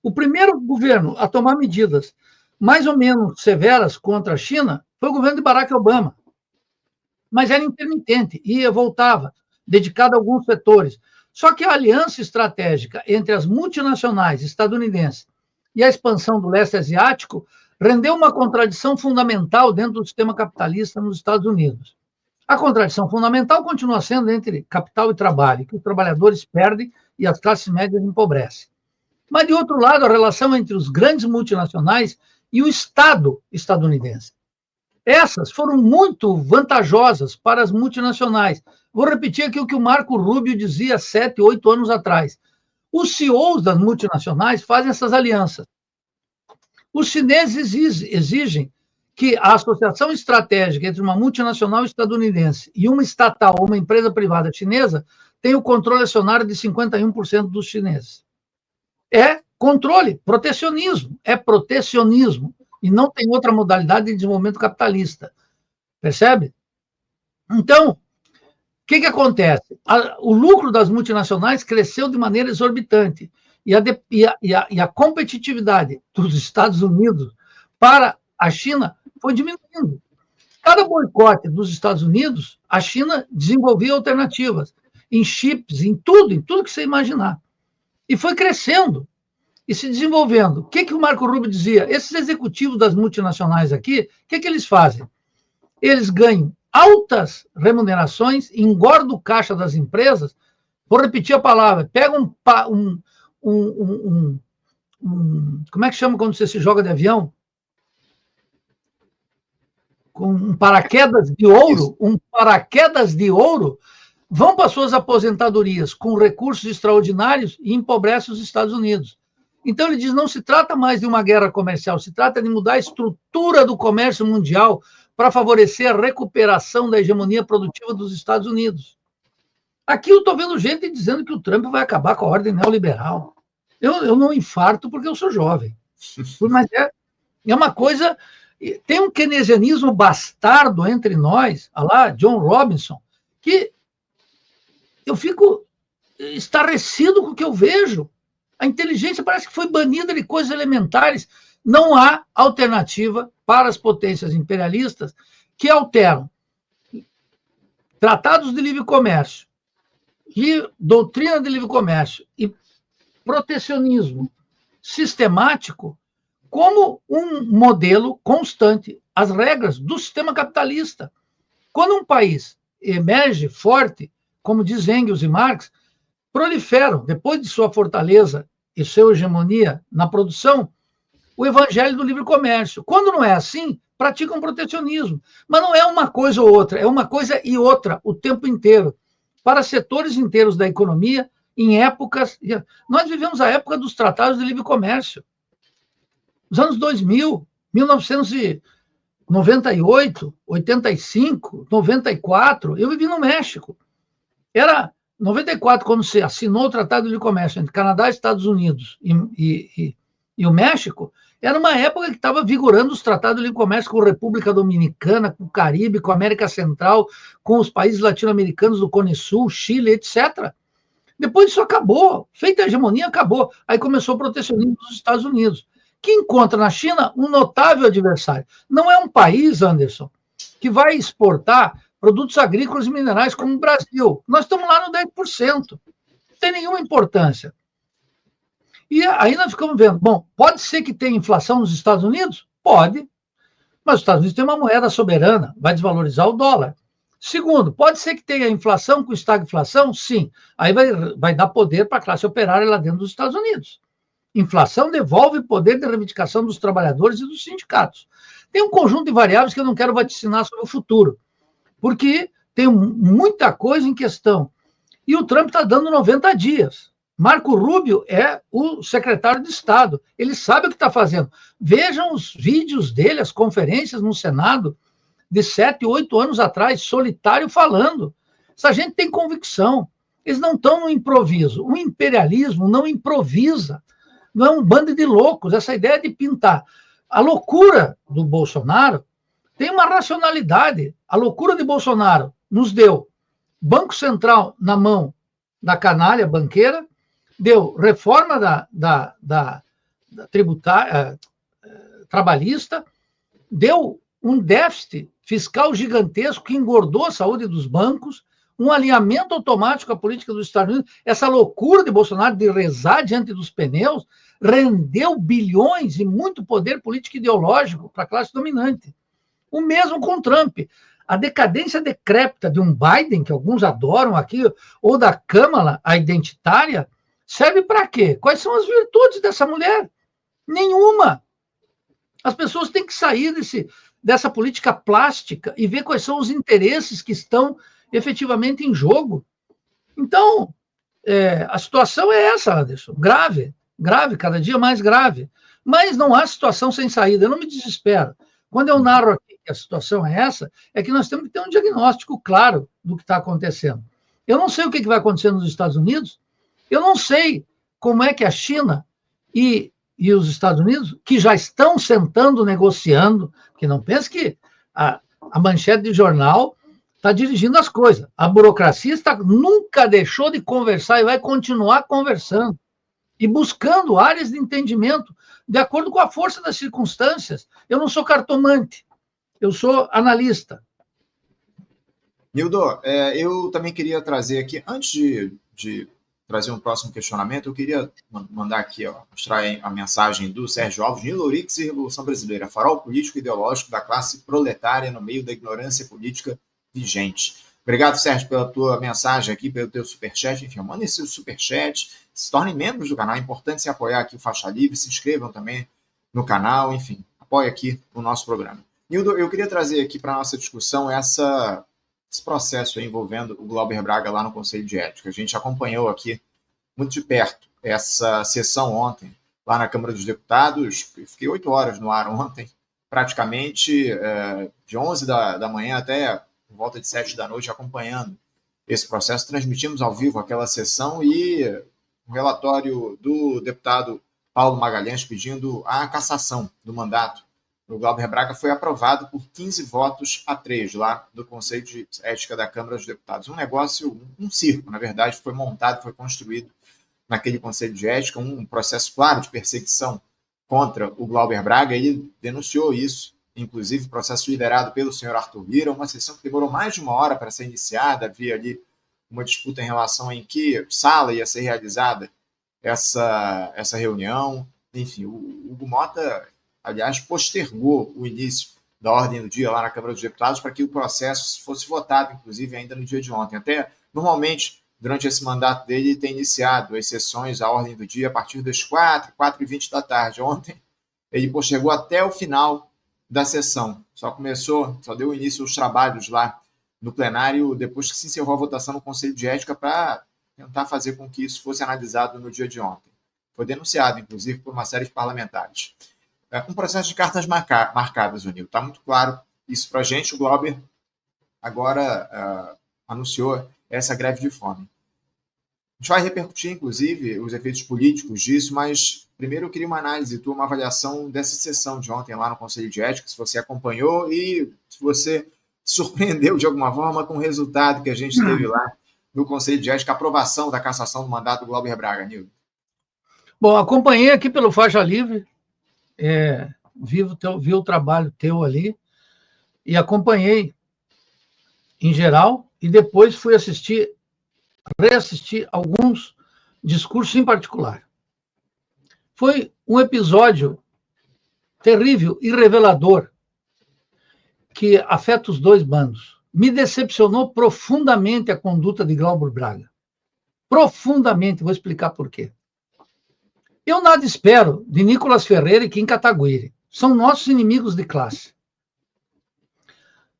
O primeiro governo a tomar medidas mais ou menos severas contra a China foi o governo de Barack Obama. Mas era intermitente, ia, voltava, dedicado a alguns setores. Só que a aliança estratégica entre as multinacionais estadunidenses e a expansão do leste asiático rendeu uma contradição fundamental dentro do sistema capitalista nos Estados Unidos. A contradição fundamental continua sendo entre capital e trabalho, que os trabalhadores perdem e as classes médias empobrecem. Mas, de outro lado, a relação entre os grandes multinacionais e o Estado estadunidense. Essas foram muito vantajosas para as multinacionais. Vou repetir aqui o que o Marco Rubio dizia 7, 8 anos atrás. Os CEOs das multinacionais fazem essas alianças. Os chineses exigem que a associação estratégica entre uma multinacional estadunidense e uma estatal ou uma empresa privada chinesa tenha o controle acionário de 51% dos chineses. É controle, protecionismo, é protecionismo, e não tem outra modalidade de desenvolvimento capitalista. Percebe? Então, o que acontece? O lucro das multinacionais cresceu de maneira exorbitante, e a competitividade dos Estados Unidos para a China foi diminuindo. Cada boicote dos Estados Unidos, a China desenvolvia alternativas, em chips, em tudo que você imaginar. E foi crescendo e se desenvolvendo. O que o Marco Rubio dizia? Esses executivos das multinacionais aqui, o que eles fazem? Eles ganham altas remunerações, engordam o caixa das empresas, vou repetir a palavra, pega como é que chama quando você se joga de avião? Com um paraquedas de ouro, vão para suas aposentadorias com recursos extraordinários e empobrecem os Estados Unidos. Então, ele diz, não se trata mais de uma guerra comercial, se trata de mudar a estrutura do comércio mundial para favorecer a recuperação da hegemonia produtiva dos Estados Unidos. Aqui eu estou vendo gente dizendo que o Trump vai acabar com a ordem neoliberal. Eu não infarto porque eu sou jovem. Mas é uma coisa... Tem um keynesianismo bastardo entre nós, lá, John Robinson, que eu fico estarrecido com o que eu vejo. A inteligência parece que foi banida de coisas elementares. Não há alternativa para as potências imperialistas que alteram tratados de livre comércio, e doutrina de livre comércio e protecionismo sistemático como um modelo constante, as regras do sistema capitalista. Quando um país emerge forte, como diz Engels e Marx, proliferam, depois de sua fortaleza e sua hegemonia na produção, o evangelho do livre comércio. Quando não é assim, praticam protecionismo. Mas não é uma coisa ou outra, é uma coisa e outra o tempo inteiro, para setores inteiros da economia, em épocas... Nós vivemos a época dos tratados de livre comércio. Os anos 2000, 1998, 85, 94, eu vivi no México. Era 94, quando se assinou o Tratado de Livre Comércio entre Canadá, Estados Unidos e o México, era uma época que estava vigorando os tratados de livre comércio com a República Dominicana, com o Caribe, com a América Central, com os países latino-americanos do Cone Sul, Chile, etc. Depois isso acabou, feita a hegemonia, acabou. Aí começou o protecionismo dos Estados Unidos, que encontra na China um notável adversário. Não é um país, Anderson, que vai exportar produtos agrícolas e minerais como o Brasil. Nós estamos lá no 10%. Não tem nenhuma importância. E aí nós ficamos vendo, bom, pode ser que tenha inflação nos Estados Unidos? Pode. Mas os Estados Unidos têm uma moeda soberana, vai desvalorizar o dólar. Segundo, pode ser que tenha inflação com estagflação? Sim. Aí vai dar poder para a classe operária lá dentro dos Estados Unidos. Inflação devolve poder de reivindicação dos trabalhadores e dos sindicatos. Tem um conjunto de variáveis que eu não quero vaticinar sobre o futuro, porque tem muita coisa em questão. E o Trump está dando 90 dias. Marco Rubio é o secretário de Estado. Ele sabe o que está fazendo. Vejam os vídeos dele, as conferências no Senado, de 7, 8 anos atrás, solitário falando. Essa gente tem convicção. Eles não estão no improviso. O imperialismo não improvisa. Não é um bando de loucos. Essa ideia de pintar. A loucura do Bolsonaro tem uma racionalidade. A loucura de Bolsonaro nos deu Banco Central na mão da canalha banqueira, deu reforma da tributária, trabalhista, deu um déficit fiscal gigantesco que engordou a saúde dos bancos, um alinhamento automático à política dos Estados Unidos. Essa loucura de Bolsonaro de rezar diante dos pneus rendeu bilhões e muito poder político e ideológico para a classe dominante. O mesmo com Trump. A decadência decrépita de um Biden, que alguns adoram aqui, ou da Câmara, a identitária, serve para quê? Quais são as virtudes dessa mulher? Nenhuma. As pessoas têm que sair dessa política plástica e ver quais são os interesses que estão efetivamente em jogo. Então, A situação é essa, Anderson, grave, cada dia mais grave. Mas não há situação sem saída, eu não me desespero. Quando eu narro aqui que a situação é essa, é que nós temos que ter um diagnóstico claro do que está acontecendo. Eu não sei o que vai acontecer nos Estados Unidos, eu não sei como é que a China e os Estados Unidos, que já estão sentando, negociando, porque não pense que a manchete de jornal está dirigindo as coisas. A burocracia nunca deixou de conversar e vai continuar conversando e buscando áreas de entendimento de acordo com a força das circunstâncias. Eu não sou cartomante, eu sou analista. Nildo, eu também queria trazer aqui, antes de trazer um próximo questionamento, eu queria mandar aqui, mostrar a mensagem do Sérgio Alves: Nildo Ourix e Revolução Brasileira, farol político e ideológico da classe proletária no meio da ignorância política vigente. Obrigado, Sérgio, pela tua mensagem aqui, pelo teu superchat. Enfim, mandem seu superchat, se tornem membros do canal. É importante se apoiar aqui o Faixa Livre, se inscrevam também no canal, enfim, apoie aqui o nosso programa. Nildo, eu queria trazer aqui para a nossa discussão esse processo envolvendo o Glauber Braga lá no Conselho de Ética. A gente acompanhou aqui muito de perto essa sessão ontem, lá na Câmara dos Deputados. Eu fiquei 8 horas no ar ontem, praticamente de 11 da manhã até por volta de 7 da noite, acompanhando esse processo. Transmitimos ao vivo aquela sessão e o relatório do deputado Paulo Magalhães pedindo a cassação do mandato do Glauber Braga foi aprovado por 15 votos a 3 lá do Conselho de Ética da Câmara dos Deputados. Um negócio, um circo, na verdade, foi montado, foi construído naquele Conselho de Ética, um processo claro de perseguição contra o Glauber Braga. Ele denunciou isso, inclusive processo liderado pelo senhor Arthur Lira, uma sessão que demorou mais de 1 hora para ser iniciada. Havia ali uma disputa em relação em que sala ia ser realizada essa reunião. Enfim, o Hugo Mota, aliás, postergou o início da ordem do dia lá na Câmara dos Deputados para que o processo fosse votado, inclusive, ainda no dia de ontem. Até, normalmente, durante esse mandato dele, ele tem iniciado as sessões, a ordem do dia, a partir das 4h20 da tarde. Ontem, ele postergou até o final da sessão. Só deu início aos trabalhos lá no plenário, depois que se encerrou a votação no Conselho de Ética, para tentar fazer com que isso fosse analisado no dia de ontem. Foi denunciado, inclusive, por uma série de parlamentares. Um processo de cartas marcadas, Nildo. Está muito claro isso para a gente. O Glauber agora anunciou essa greve de fome. A gente vai repercutir, inclusive, os efeitos políticos disso, mas primeiro eu queria uma análise, uma avaliação dessa sessão de ontem lá no Conselho de Ética, se você acompanhou e se você surpreendeu de alguma forma com o resultado que a gente teve lá no Conselho de Ética, a aprovação da cassação do mandato do Glauber Braga, Nildo. Bom, acompanhei aqui pelo Faixa Livre, vi o trabalho teu ali e acompanhei em geral e depois fui reassistir alguns discursos em particular. Foi um episódio terrível e revelador que afeta os dois bandos. Me decepcionou profundamente a conduta de Glauber Braga. Profundamente, vou explicar por quê. Eu nada espero de Nicolas Ferreira e Kim Kataguiri. São nossos inimigos de classe.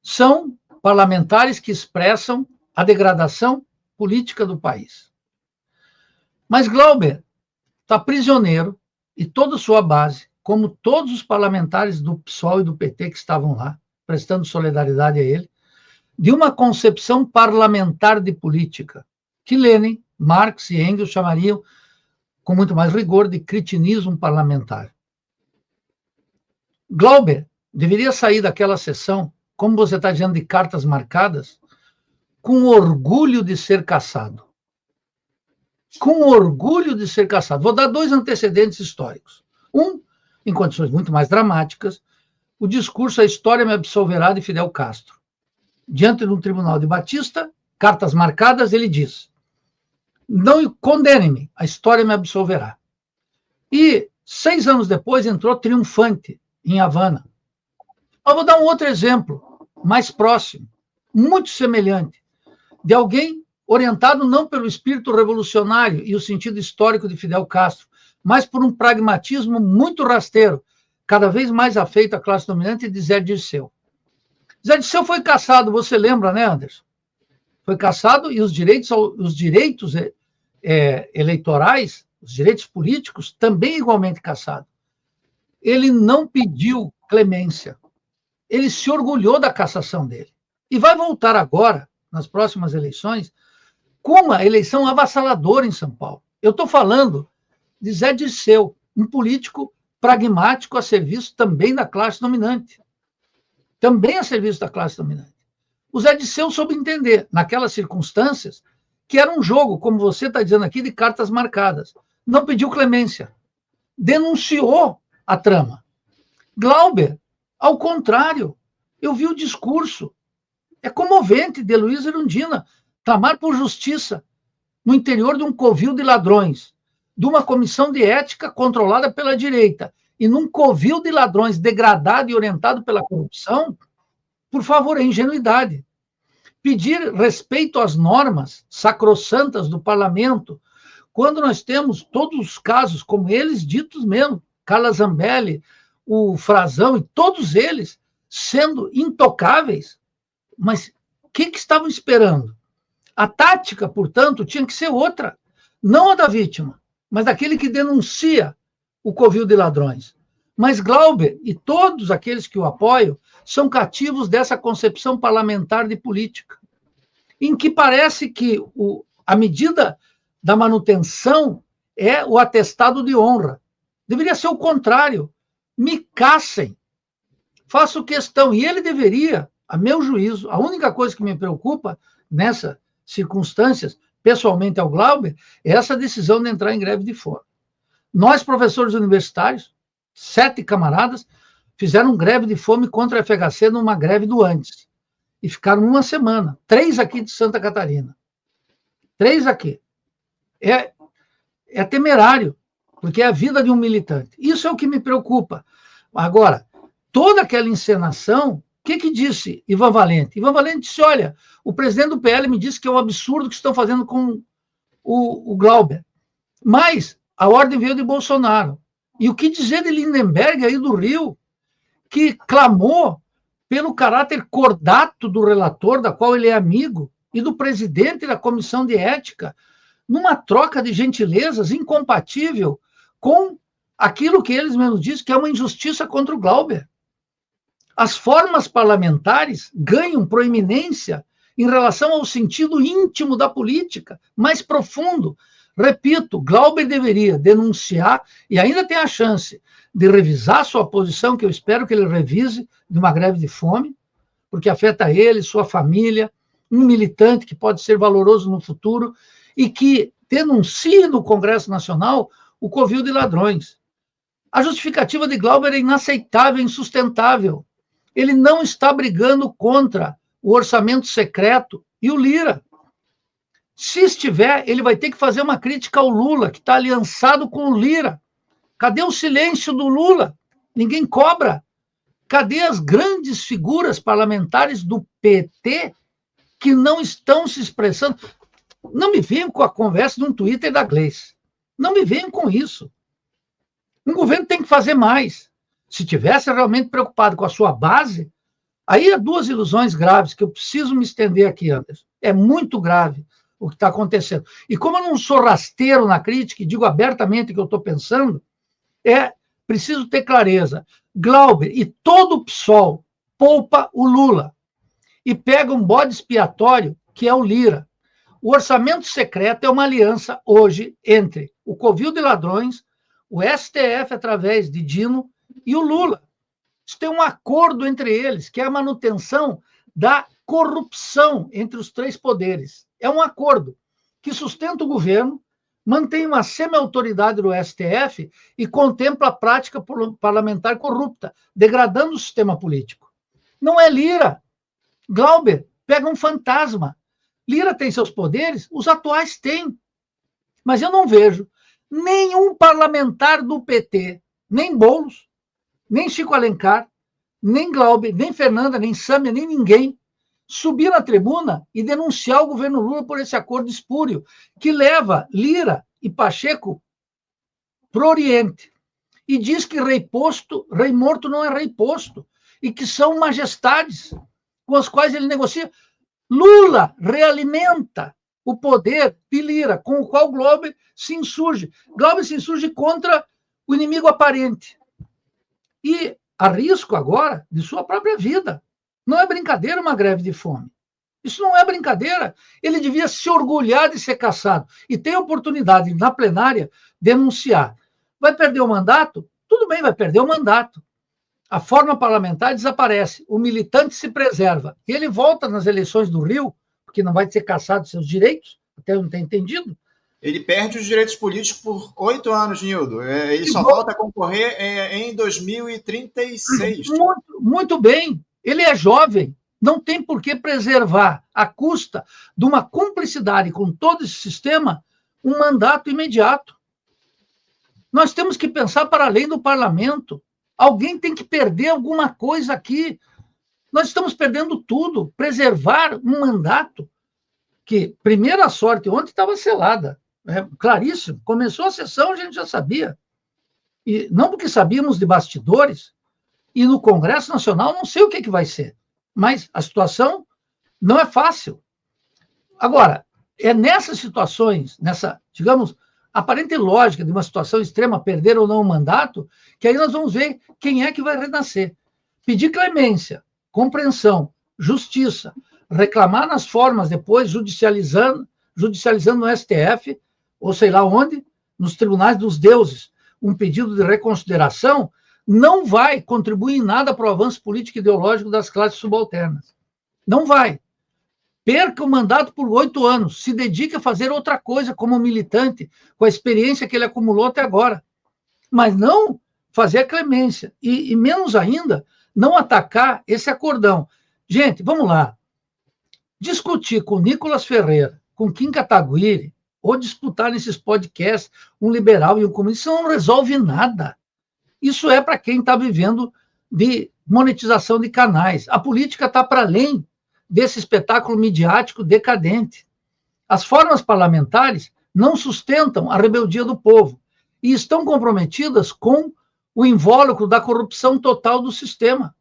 São parlamentares que expressam a degradação política do país. Mas Glauber está prisioneiro, e toda a sua base, como todos os parlamentares do PSOL e do PT que estavam lá, prestando solidariedade a ele, de uma concepção parlamentar de política, que Lenin, Marx e Engels chamariam, com muito mais rigor, de cretinismo parlamentar. Glauber deveria sair daquela sessão, como você está dizendo, de cartas marcadas, com orgulho de ser cassado. Com orgulho de ser cassado. Vou dar 2 antecedentes históricos. Um, em condições muito mais dramáticas, o discurso A História Me Absolverá de Fidel Castro. Diante de um tribunal de Batista, cartas marcadas, ele diz: não condene-me, a história me absolverá. E 6 anos depois entrou triunfante em Havana. Eu vou dar um outro exemplo, mais próximo, muito semelhante, de alguém orientado não pelo espírito revolucionário e o sentido histórico de Fidel Castro, mas por um pragmatismo muito rasteiro, cada vez mais afeito à classe dominante, de Zé Dirceu. Zé Dirceu foi cassado, você lembra, né, Anderson? Foi cassado e os direitos eleitorais, os direitos políticos, também igualmente cassado. Ele não pediu clemência. Ele se orgulhou da cassação dele. E vai voltar agora, nas próximas eleições, com uma eleição avassaladora em São Paulo. Eu estou falando de Zé Dirceu, um político pragmático a serviço também da classe dominante. Também a serviço da classe dominante. O Zé Dirceu soube entender, naquelas circunstâncias, que era um jogo, como você está dizendo aqui, de cartas marcadas. Não pediu clemência. Denunciou a trama. Glauber, ao contrário, eu vi o discurso. É comovente de Luiz Erundina clamar por justiça no interior de um covil de ladrões, de uma comissão de ética controlada pela direita, e num covil de ladrões degradado e orientado pela corrupção. Por favor, é ingenuidade. Pedir respeito às normas sacrossantas do parlamento, quando nós temos todos os casos, como eles ditos mesmo, Carla Zambelli, o Frazão, e todos eles sendo intocáveis, mas o que estavam esperando? A tática, portanto, tinha que ser outra, não a da vítima, mas daquele que denuncia o covil de ladrões. Mas Glauber e todos aqueles que o apoiam são cativos dessa concepção parlamentar de política, em que parece que a medida da manutenção é o atestado de honra. Deveria ser o contrário. Me cassem. Faço questão. E ele deveria, a meu juízo, a única coisa que me preocupa nessas circunstâncias, pessoalmente ao Glauber, é essa decisão de entrar em greve de fome. Nós, professores universitários, 7 camaradas, fizeram greve de fome contra a FHC numa greve do antes. E ficaram uma semana. 3 aqui de Santa Catarina. 3 aqui. É temerário, porque é a vida de um militante. Isso é o que me preocupa. Agora, toda aquela encenação, o que disse Ivan Valente? Ivan Valente disse, olha, o presidente do PL me disse que é um absurdo o que estão fazendo com o Glauber. Mas a ordem veio de Bolsonaro. E o que dizer de Lindenberg aí do Rio, que clamou pelo caráter cordato do relator, da qual ele é amigo, e do presidente da comissão de ética, numa troca de gentilezas incompatível com aquilo que eles mesmos dizem que é uma injustiça contra o Glauber. As formas parlamentares ganham proeminência em relação ao sentido íntimo da política, mais profundo. Repito, Glauber deveria denunciar, e ainda tem a chance de revisar sua posição, que eu espero que ele revise, de uma greve de fome, porque afeta ele, sua família, um militante que pode ser valoroso no futuro, e que denuncie no Congresso Nacional o covil de ladrões. A justificativa de Glauber é inaceitável, insustentável. Ele não está brigando contra o orçamento secreto e o Lira. Se estiver, ele vai ter que fazer uma crítica ao Lula, que está aliançado com o Lira. Cadê o silêncio do Lula? Ninguém cobra. Cadê as grandes figuras parlamentares do PT que não estão se expressando? Não me venham com a conversa de um Twitter da Gleice. Não me venham com isso. Um governo tem que fazer mais. Se tivesse realmente preocupado com a sua base, aí há 2 ilusões graves que eu preciso me estender aqui, Anderson. É muito grave o que está acontecendo. E como eu não sou rasteiro na crítica e digo abertamente o que eu estou pensando, é preciso ter clareza. Glauber e todo o PSOL poupa o Lula e pega um bode expiatório que é o Lira. O orçamento secreto é uma aliança hoje entre o covil de ladrões, o STF através de Dino e o Lula. Isso tem um acordo entre eles, que é a manutenção da corrupção entre os 3 poderes. É um acordo que sustenta o governo, mantém uma semi-autoridade do STF e contempla a prática parlamentar corrupta, degradando o sistema político. Não é Lira. Glauber pega um fantasma. Lira tem seus poderes, os atuais têm. Mas eu não vejo nenhum parlamentar do PT, nem Boulos, nem Chico Alencar, nem Glauber, nem Fernanda, nem Sâmia, nem ninguém, subir na tribuna e denunciar o governo Lula por esse acordo espúrio, que leva Lira e Pacheco para o Oriente. E diz que rei morto não é rei posto, e que são majestades com as quais ele negocia. Lula realimenta o poder de Lira, com o qual Glauber se insurge. Glauber se insurge contra o inimigo aparente. E a risco agora de sua própria vida. Não é brincadeira uma greve de fome. Isso não é brincadeira. Ele devia se orgulhar de ser cassado e ter a oportunidade, na plenária, denunciar. Vai perder o mandato? Tudo bem, vai perder o mandato. A forma parlamentar desaparece, o militante se preserva. E ele volta nas eleições do Rio, porque não vai ser cassado seus direitos, até eu não tenho entendido. Ele perde os direitos políticos por 8 anos, Nildo. Ele só volta a concorrer em 2036. Muito, muito bem. Ele é jovem. Não tem por que preservar, à custa de uma cumplicidade com todo esse sistema, um mandato imediato. Nós temos que pensar para além do parlamento. Alguém tem que perder alguma coisa aqui. Nós estamos perdendo tudo. Preservar um mandato que, primeira sorte, ontem estava selada. Claríssimo. Começou a sessão, a gente já sabia. E não porque sabíamos de bastidores, e no Congresso Nacional não sei o que vai ser. Mas a situação não é fácil. Agora, é nessas situações, nessa, digamos, aparente lógica de uma situação extrema, perder ou não o mandato, que aí nós vamos ver quem é que vai renascer. Pedir clemência, compreensão, justiça, reclamar nas formas, depois judicializando no STF, ou sei lá onde, nos tribunais dos deuses, um pedido de reconsideração, não vai contribuir em nada para o avanço político e ideológico das classes subalternas. Não vai. Perca o mandato por 8 anos, se dedique a fazer outra coisa como militante, com a experiência que ele acumulou até agora. Mas não fazer a clemência. E menos ainda, não atacar esse acordão. Gente, vamos lá. Discutir com Nicolas Ferreira, com Kim Kataguiri, ou disputar nesses podcasts um liberal e um comunista, isso não resolve nada. Isso é para quem está vivendo de monetização de canais. A política está para além desse espetáculo midiático decadente. As formas parlamentares não sustentam a rebeldia do povo e estão comprometidas com o invólucro da corrupção total do sistema.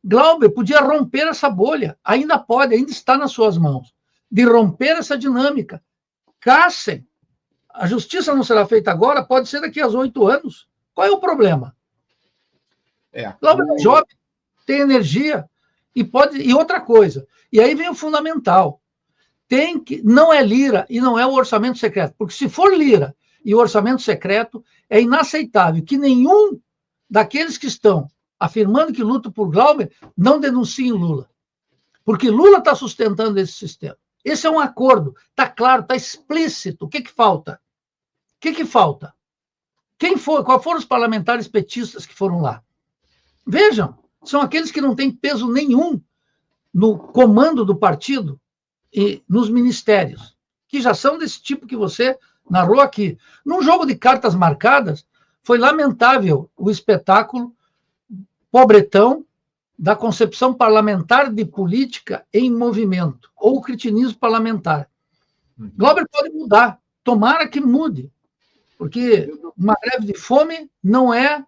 Glauber podia romper essa bolha, ainda pode, ainda está nas suas mãos, de romper essa dinâmica. Cassem. A justiça não será feita agora, pode ser daqui a 8 anos. Qual é o problema? Glauber é jovem, tem energia e outra coisa. E aí vem o fundamental. Não é Lira e não é o orçamento secreto, porque se for Lira e o orçamento secreto, é inaceitável que nenhum daqueles que estão afirmando que lutam por Glauber não denunciem Lula. Porque Lula está sustentando esse sistema. Esse é um acordo, está claro, está explícito. O que falta? O que falta? Qual foram os parlamentares petistas que foram lá? Vejam, são aqueles que não têm peso nenhum no comando do partido e nos ministérios, que já são desse tipo que você narrou aqui. Num jogo de cartas marcadas, foi lamentável o espetáculo pobretão da concepção parlamentar de política em movimento, ou o cretinismo parlamentar. Glauber pode mudar, tomara que mude, porque uma greve de fome não é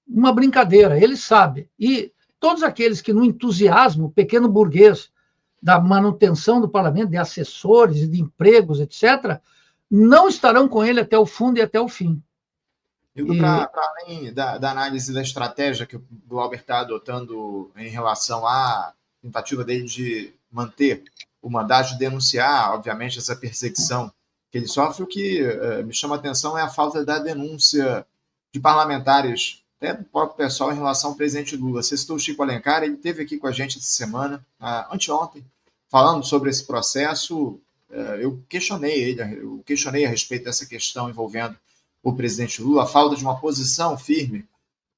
uma brincadeira, ele sabe. E todos aqueles que, no entusiasmo pequeno burguês da manutenção do parlamento, de assessores e de empregos, etc., não estarão com ele até o fundo e até o fim. Para além da análise da estratégia que o Glauber está adotando em relação à tentativa dele de manter o mandato, de denunciar, obviamente, essa perseguição que ele sofre, o que me chama a atenção é a falta da denúncia de parlamentares, até do próprio pessoal, em relação ao presidente Lula. Você citou o Chico Alencar, ele esteve aqui com a gente essa semana, anteontem, falando sobre esse processo. Eu questionei a respeito dessa questão envolvendo o presidente Lula, a falta de uma posição firme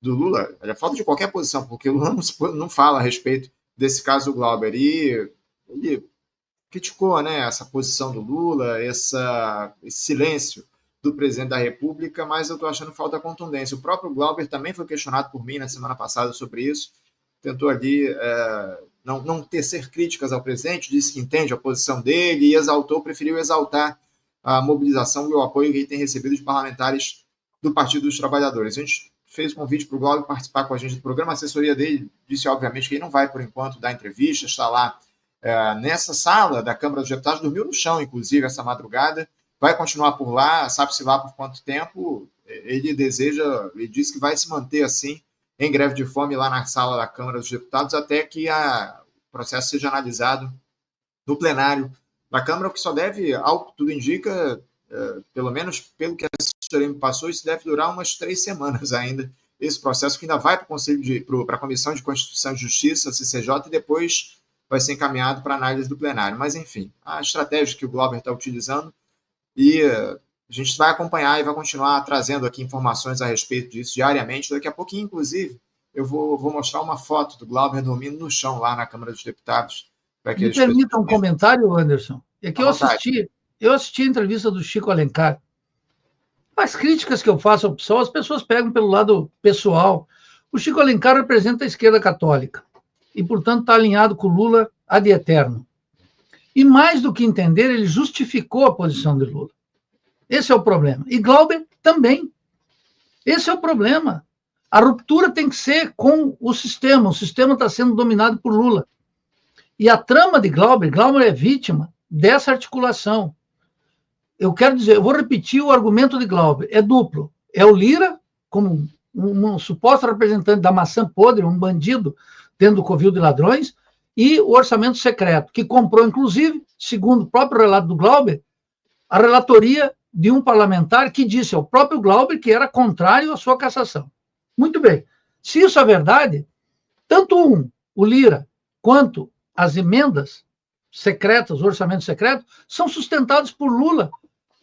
do Lula, a falta de qualquer posição, porque o Lula não fala a respeito desse caso do Glauber, e ele criticou, né, essa posição do Lula, esse silêncio do presidente da República, mas eu estou achando que falta contundência. O próprio Glauber também foi questionado por mim na semana passada sobre isso, tentou ali não tecer críticas ao presidente, disse que entende a posição dele e preferiu exaltar a mobilização e o apoio que ele tem recebido de parlamentares do Partido dos Trabalhadores. A gente fez um convite para o Glauber participar com a gente do programa, a assessoria dele disse, obviamente, que ele não vai, por enquanto, dar entrevista, está lá nessa sala da Câmara dos Deputados, dormiu no chão, inclusive, essa madrugada, vai continuar por lá, sabe-se lá por quanto tempo. Ele disse que vai se manter assim, em greve de fome, lá na sala da Câmara dos Deputados, até que o processo seja analisado no plenário da Câmara, o que só deve, ao que tudo indica, pelo menos pelo que a assessoria me passou, isso deve durar umas 3 semanas ainda, esse processo que ainda vai para a Comissão de Constituição e Justiça, CCJ, e depois vai ser encaminhado para análise do plenário. Mas, enfim, a estratégia que o Glauber está utilizando, e a gente vai acompanhar e vai continuar trazendo aqui informações a respeito disso diariamente. Daqui a pouquinho, inclusive, eu vou mostrar uma foto do Glauber dormindo no chão lá na Câmara dos Deputados. Me permita um comentário, Anderson. É que eu assisti a entrevista do Chico Alencar. As críticas que eu faço ao PSOL, as pessoas pegam pelo lado pessoal. O Chico Alencar representa a esquerda católica e, portanto, está alinhado com o Lula ad eterno. E, mais do que entender, ele justificou a posição de Lula. Esse é o problema. E Glauber também. Esse é o problema. A ruptura tem que ser com o sistema. O sistema está sendo dominado por Lula. E a trama de Glauber é vítima dessa articulação. Eu quero dizer, eu vou repetir o argumento de Glauber. É duplo. É o Lira, como um suposto representante da maçã podre, um bandido dentro do covil de ladrões, e o orçamento secreto, que comprou, inclusive, segundo o próprio relato do Glauber, a relatoria de um parlamentar que disse ao próprio Glauber que era contrário à sua cassação. Muito bem. Se isso é verdade, tanto o Lira, quanto as emendas secretas, o orçamento secreto, são sustentados por Lula,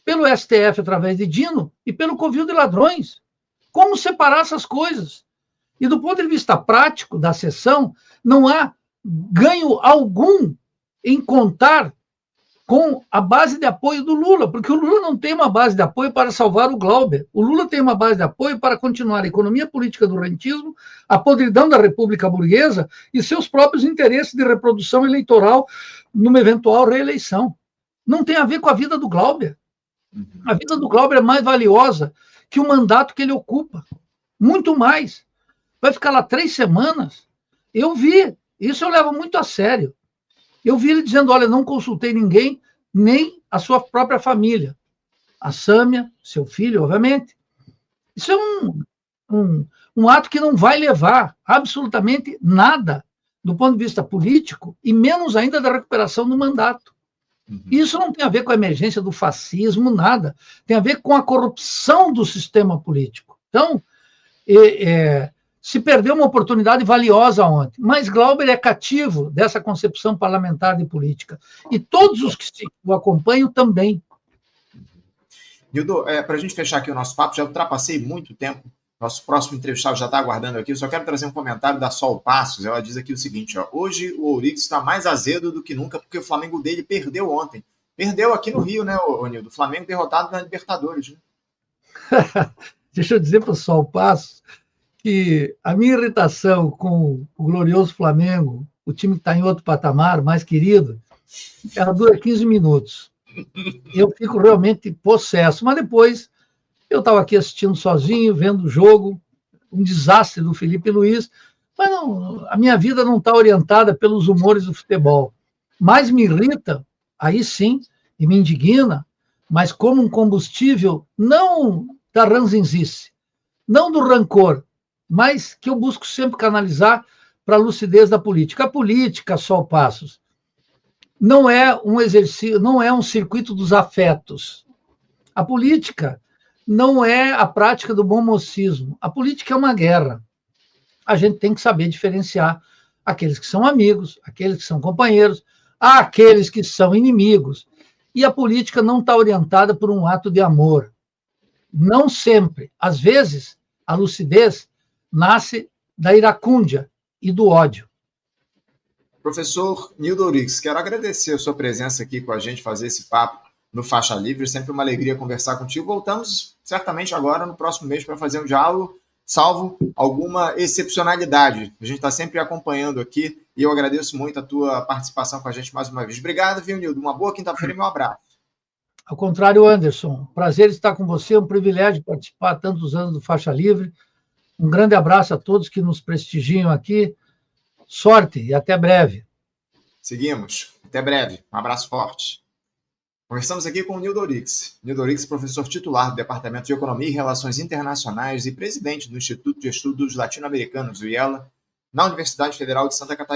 pelo STF através de Dino e pelo covil de ladrões. Como separar essas coisas? E do ponto de vista prático da sessão, não há ganho algum em contar com a base de apoio do Lula, porque o Lula não tem uma base de apoio para salvar o Glauber. O Lula tem uma base de apoio para continuar a economia política do rentismo, a podridão da República Burguesa e seus próprios interesses de reprodução eleitoral numa eventual reeleição. Não tem a ver com a vida do Glauber. A vida do Glauber é mais valiosa que o mandato que ele ocupa. Muito mais. Vai ficar lá 3 semanas. Eu vi. Isso eu levo muito a sério. Eu vi ele dizendo, olha, não consultei ninguém, nem a sua própria família. A Sâmia, seu filho, obviamente. Isso é um ato que não vai levar absolutamente nada do ponto de vista político e menos ainda da recuperação do mandato. Isso não tem a ver com a emergência do fascismo, nada. Tem a ver com a corrupção do sistema político. Então, se perdeu uma oportunidade valiosa ontem. Mas Glauber é cativo dessa concepção parlamentar de política. E todos os que o acompanham também. Nildo, para a gente fechar aqui o nosso papo, já ultrapassei muito tempo. Nosso próximo entrevistado já está aguardando aqui. Eu só quero trazer um comentário da Sol Passos. Ela diz aqui o seguinte, ó, hoje o Ouriques está mais azedo do que nunca porque o Flamengo dele perdeu ontem. Perdeu aqui no Rio, né, Nildo? O Flamengo derrotado na Libertadores. Né? Deixa eu dizer para o Sol Passos que a minha irritação com o glorioso Flamengo, o time que está em outro patamar, mais querido, ela dura 15 minutos. Eu fico realmente possesso. Mas depois eu estava aqui assistindo sozinho, vendo o jogo, um desastre do Felipe Luiz, mas não, a minha vida não está orientada pelos humores do futebol. Mas me irrita, aí sim, e me indigna, mas como um combustível, não da ranzinzice, não do rancor, mas que eu busco sempre canalizar para a lucidez da política. A política, Sol Passos, não é um exercício, não é um circuito dos afetos. A política não é a prática do bom mocismo. A política é uma guerra. A gente tem que saber diferenciar aqueles que são amigos, aqueles que são companheiros, aqueles que são inimigos. E a política não está orientada por um ato de amor. Não sempre. Às vezes, a lucidez nasce da iracúndia e do ódio. Professor Nildo Ouriques, quero agradecer a sua presença aqui com a gente, fazer esse papo no Faixa Livre. Sempre uma alegria conversar contigo. Voltamos certamente agora no próximo mês para fazer um diálogo, salvo alguma excepcionalidade. A gente está sempre acompanhando aqui e eu agradeço muito a tua participação com a gente mais uma vez. Obrigado, viu, Nildo? Uma boa quinta-feira e meu abraço. Ao contrário, Anderson, prazer estar com você, é um privilégio participar há tantos anos do Faixa Livre. Um grande abraço a todos que nos prestigiam aqui. Sorte e até breve. Seguimos. Até breve. Um abraço forte. Conversamos aqui com o Nildo Orix. Nildo Orix, professor titular do Departamento de Economia e Relações Internacionais e presidente do Instituto de Estudos Latino-Americanos, o IELA, na Universidade Federal de Santa Catarina.